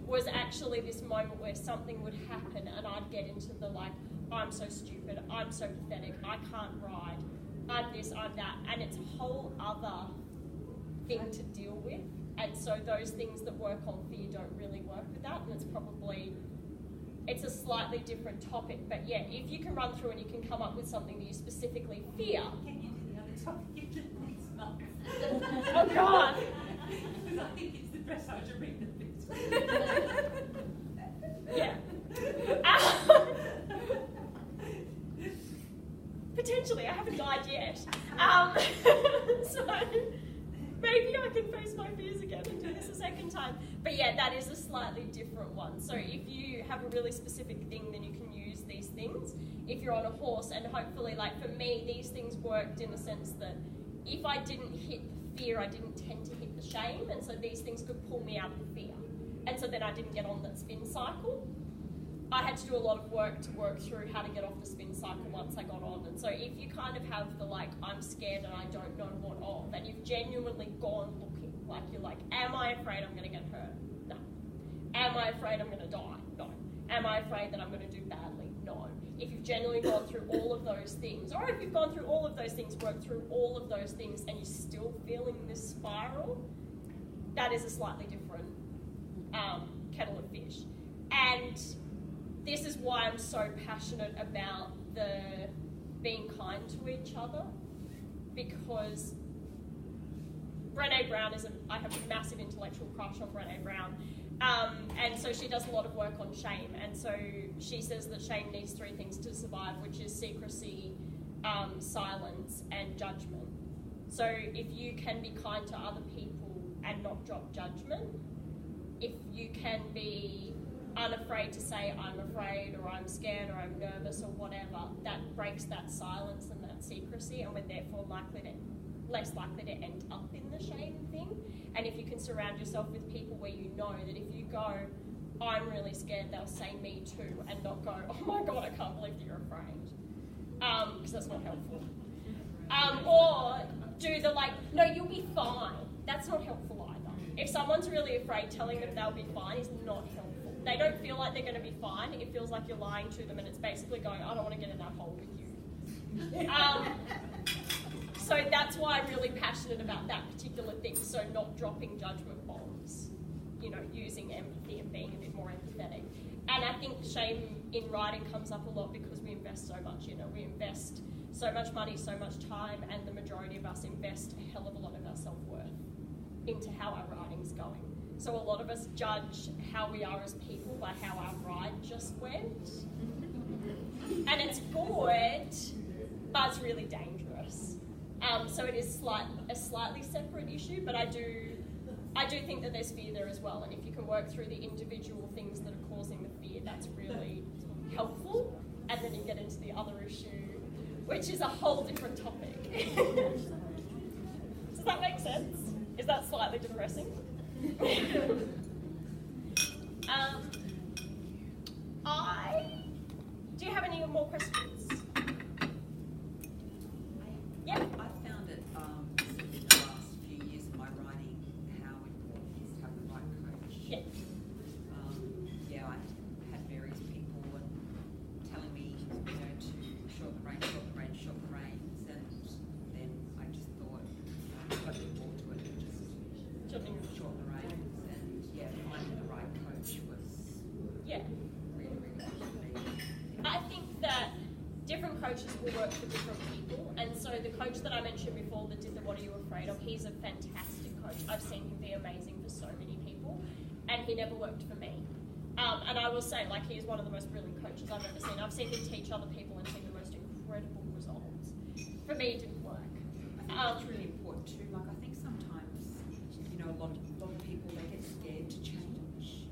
was actually this moment where something would happen and I'd get into the like, I'm so stupid, I'm so pathetic, I can't ride, I'm this, I'm that, and it's a whole other thing to deal with. And so those things that work on fear don't really work with that, and it's a slightly different topic. But yeah, if you can run through and you can come up with something that you specifically fear. Can you do the other topic next month? Oh God! Because I think it's the dressage arena bit. Yeah. Potentially, I haven't died yet. So maybe I can face my fears again and do this a second time. But yeah, that is a slightly different one. So if you have a really specific thing, then you can use these things. If you're on a horse, and hopefully, like for me, these things worked in the sense that if I didn't hit the fear, I didn't tend to hit the shame, and so these things could pull me out of the fear. And so then I didn't get on that spin cycle. I had to do a lot of work to work through how to get off the spin cycle once I got on. And so if you kind of have the like, I'm scared and I don't know what of, and you've genuinely gone looking, like you're like, am I afraid I'm going to get hurt? No. Am I afraid I'm going to die? No. Am I afraid that I'm going to do badly? No. If you've genuinely gone through all of those things, or if you've gone through all of those things, worked through all of those things, and you're still feeling this spiral, that is a slightly different kettle of fish. And this is why I'm so passionate about the being kind to each other, because Brené Brown I have a massive intellectual crush on Brené Brown, and so she does a lot of work on shame, and so she says that shame needs 3 things to survive, which is secrecy, silence, and judgment. So if you can be kind to other people and not drop judgment, if you can be unafraid to say I'm afraid or I'm scared or I'm nervous or whatever, that breaks that silence and that secrecy, and we're therefore less likely to end up in the shame thing. And if you can surround yourself with people where you know that if you go, I'm really scared, they'll say me too, and not go, oh my God, I can't believe that you're afraid, because that's not helpful. Or do the like, no, you'll be fine. That's not helpful either. If someone's really afraid, telling them they'll be fine is not helpful. They don't feel like they're going to be fine. It feels like you're lying to them, and it's basically going, I don't want to get in that hole with you. So that's why I'm really passionate about that particular thing. So not dropping judgment bombs, using empathy and being a bit more empathetic. And I think shame in writing comes up a lot because we invest so much in it. We invest so much money, so much time, and the majority of us invest a hell of a lot of our self-worth into how our riding's going. So a lot of us judge how we are as people by how our ride just went. And it's good, but it's really dangerous. So it is a slightly separate issue, but I do think that there's fear there as well. And if you can work through the individual things that are causing the fear, that's really helpful. And then you get into the other issue, which is a whole different topic. Does that make sense? Is that slightly depressing? Do you have any more questions? Yeah. I found it in the last few years of my riding how important it is to have the right coach. Yeah. I had various people telling me, to shorten the reins, and then I just thought, I've got to do more to it than just shorten the reins, and finding the right coach was really, really good for me. I think that different coaches will work for different people, and so the coach that I mentioned before that did the What Are You Afraid Of, he's a fantastic coach. I've seen him be amazing for so many people, and he never worked for me. And I will say, he is one of the most brilliant coaches I've ever seen. I've seen him teach other people and seen the most incredible results. For me, it didn't work. I think that's really important too. I think sometimes, a lot of people, they get scared to change.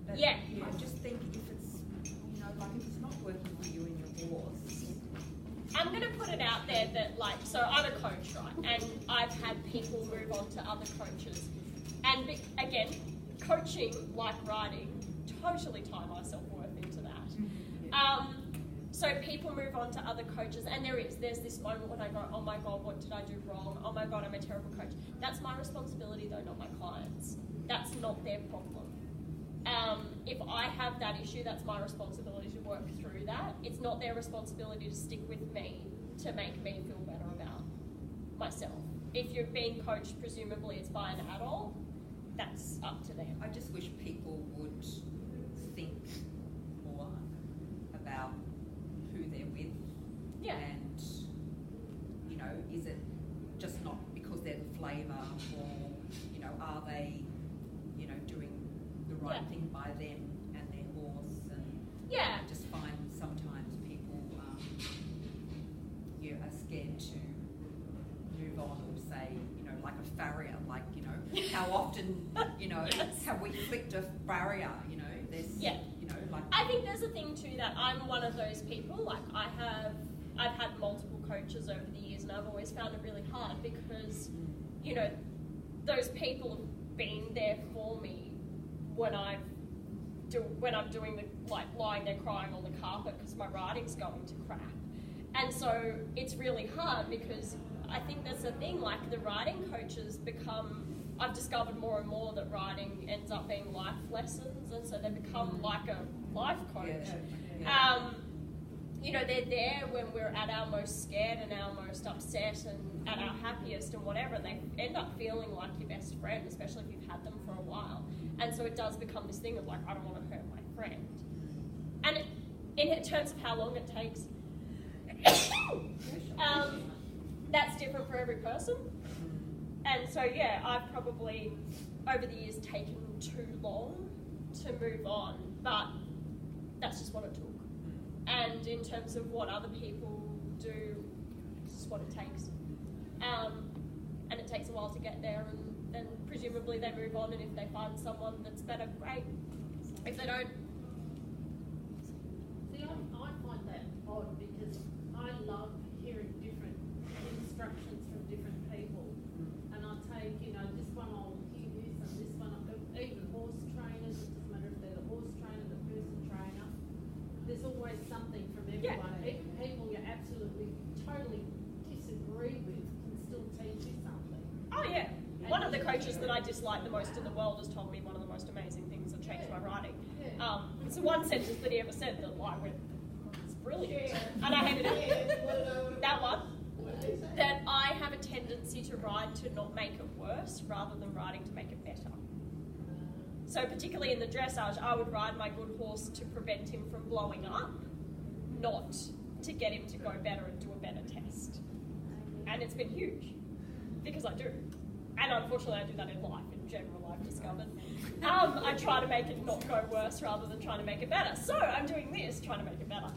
But, I just think if it's, if it's not working for you and your horse. I'm going to put it out there that, so I'm a coach, right? And I've had people move on to other coaches. And again, coaching, like riding, totally tie my self-worth into that. So people move on to other coaches, and there's this moment when I go, oh my God, what did I do wrong? Oh my God, I'm a terrible coach. That's my responsibility though, not my clients. That's not their problem. If I have that issue, that's my responsibility to work through that. It's not their responsibility to stick with me to make me feel better about myself. If you're being coached, presumably it's by an adult, that's up to them. I just wish people would think more about who they're with. Yeah. And, is it just not because they're the flavour, or, are they, doing the right thing by them and their horse? And I just find sometimes people are scared to move on, or say, like a farrier, how often, have we flicked a barrier, there's, I think there's a thing too that I'm one of those people, I've had multiple coaches over the years, and I've always found it really hard because, those people have been there for me when I'm doing the, lying there crying on the carpet because my riding's going to crap. And so it's really hard because I think that's the thing, the riding coaches I've discovered more and more that riding ends up being life lessons, and so they become like a life coach. They're there when we're at our most scared and our most upset and at our happiest and whatever, and they end up feeling like your best friend, especially if you've had them for a while. And so it does become this thing of I don't want to hurt my friend. And in terms of how long it takes, that's different for every person. And so, I've probably, over the years, taken too long to move on, but that's just what it took. And in terms of what other people do, it's just what it takes. And it takes a while to get there, and then presumably they move on, and if they find someone that's better, great. If they don't... See, I find that odd because I love hearing different instructions from different people. And I take, this one I'll hear this and this one, even horse trainers, it doesn't matter if they're the horse trainer, the person trainer, there's always something from everyone. Even people you absolutely, totally disagree with can still teach you something. Oh yeah. One of the coaches that I dislike the most in the world has told me one of the most amazing things that changed my riding. It's the one sentence that he ever said that it's brilliant. And I hated it. That one. That I have a tendency to ride to not make it worse rather than riding to make it better. So particularly in the dressage, I would ride my good horse to prevent him from blowing up, not to get him to go better and do a better test. And it's been huge, because I do. And unfortunately I do that in life, in general, I've discovered. I try to make it not go worse rather than trying to make it better. So I'm doing this, trying to make it better.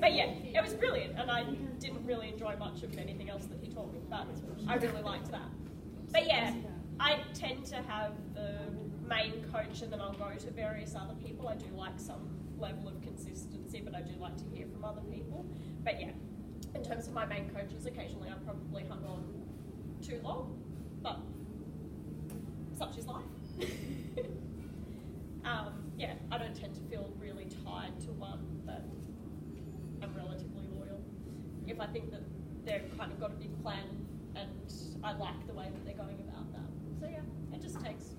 But yeah, it was brilliant, and I didn't really enjoy much of anything else that he taught me, but I really liked that. But yeah, I tend to have the main coach and then I'll go to various other people. I do like some level of consistency, but I do like to hear from other people. But yeah, in terms of my main coaches, occasionally I've probably hung on too long, but such is life. Yeah, I don't tend to feel really tied to one, but I'm relatively loyal. If I think that they've kind of got a big plan and I like the way that they're going about that. So yeah, it just takes,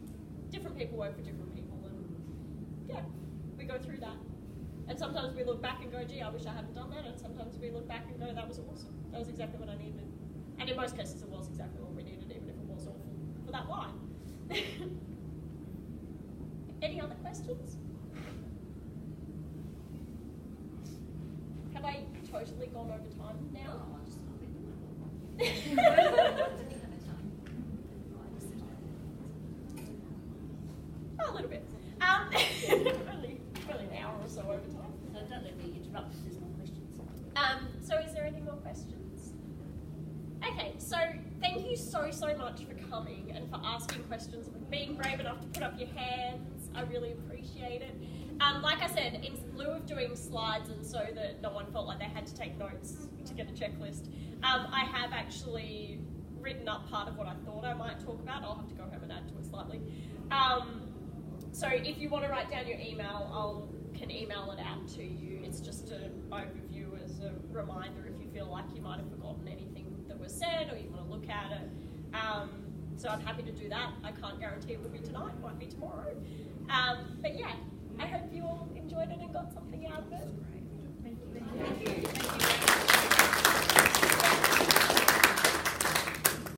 different people work for different people, and yeah, we go through that. And sometimes we look back and go, gee, I wish I hadn't done that, and sometimes we look back and go, that was awesome. That was exactly what I needed. And in most cases it was exactly what we needed, even if it was awful for that line. Any other questions? Have I totally gone over time now? A little bit. Only an hour or so over time. So don't let me interrupt if there's more questions. So is there any more questions? Okay, so thank you so much for coming and for asking questions, for being brave enough to put up your hands. I really appreciate it. Like I said, in lieu of doing slides and so that no one felt like they had to take notes to get a checklist, I have actually written up part of what I thought I might talk about. I'll have to go home and add to it slightly. So if you want to write down your email, can email it out to you. It's just an overview as a reminder if you feel like you might have forgotten anything that was said or you want to look at it. So I'm happy to do that. I can't guarantee it will be tonight, it might be tomorrow. But yeah, I hope you all enjoyed it and got something out of it.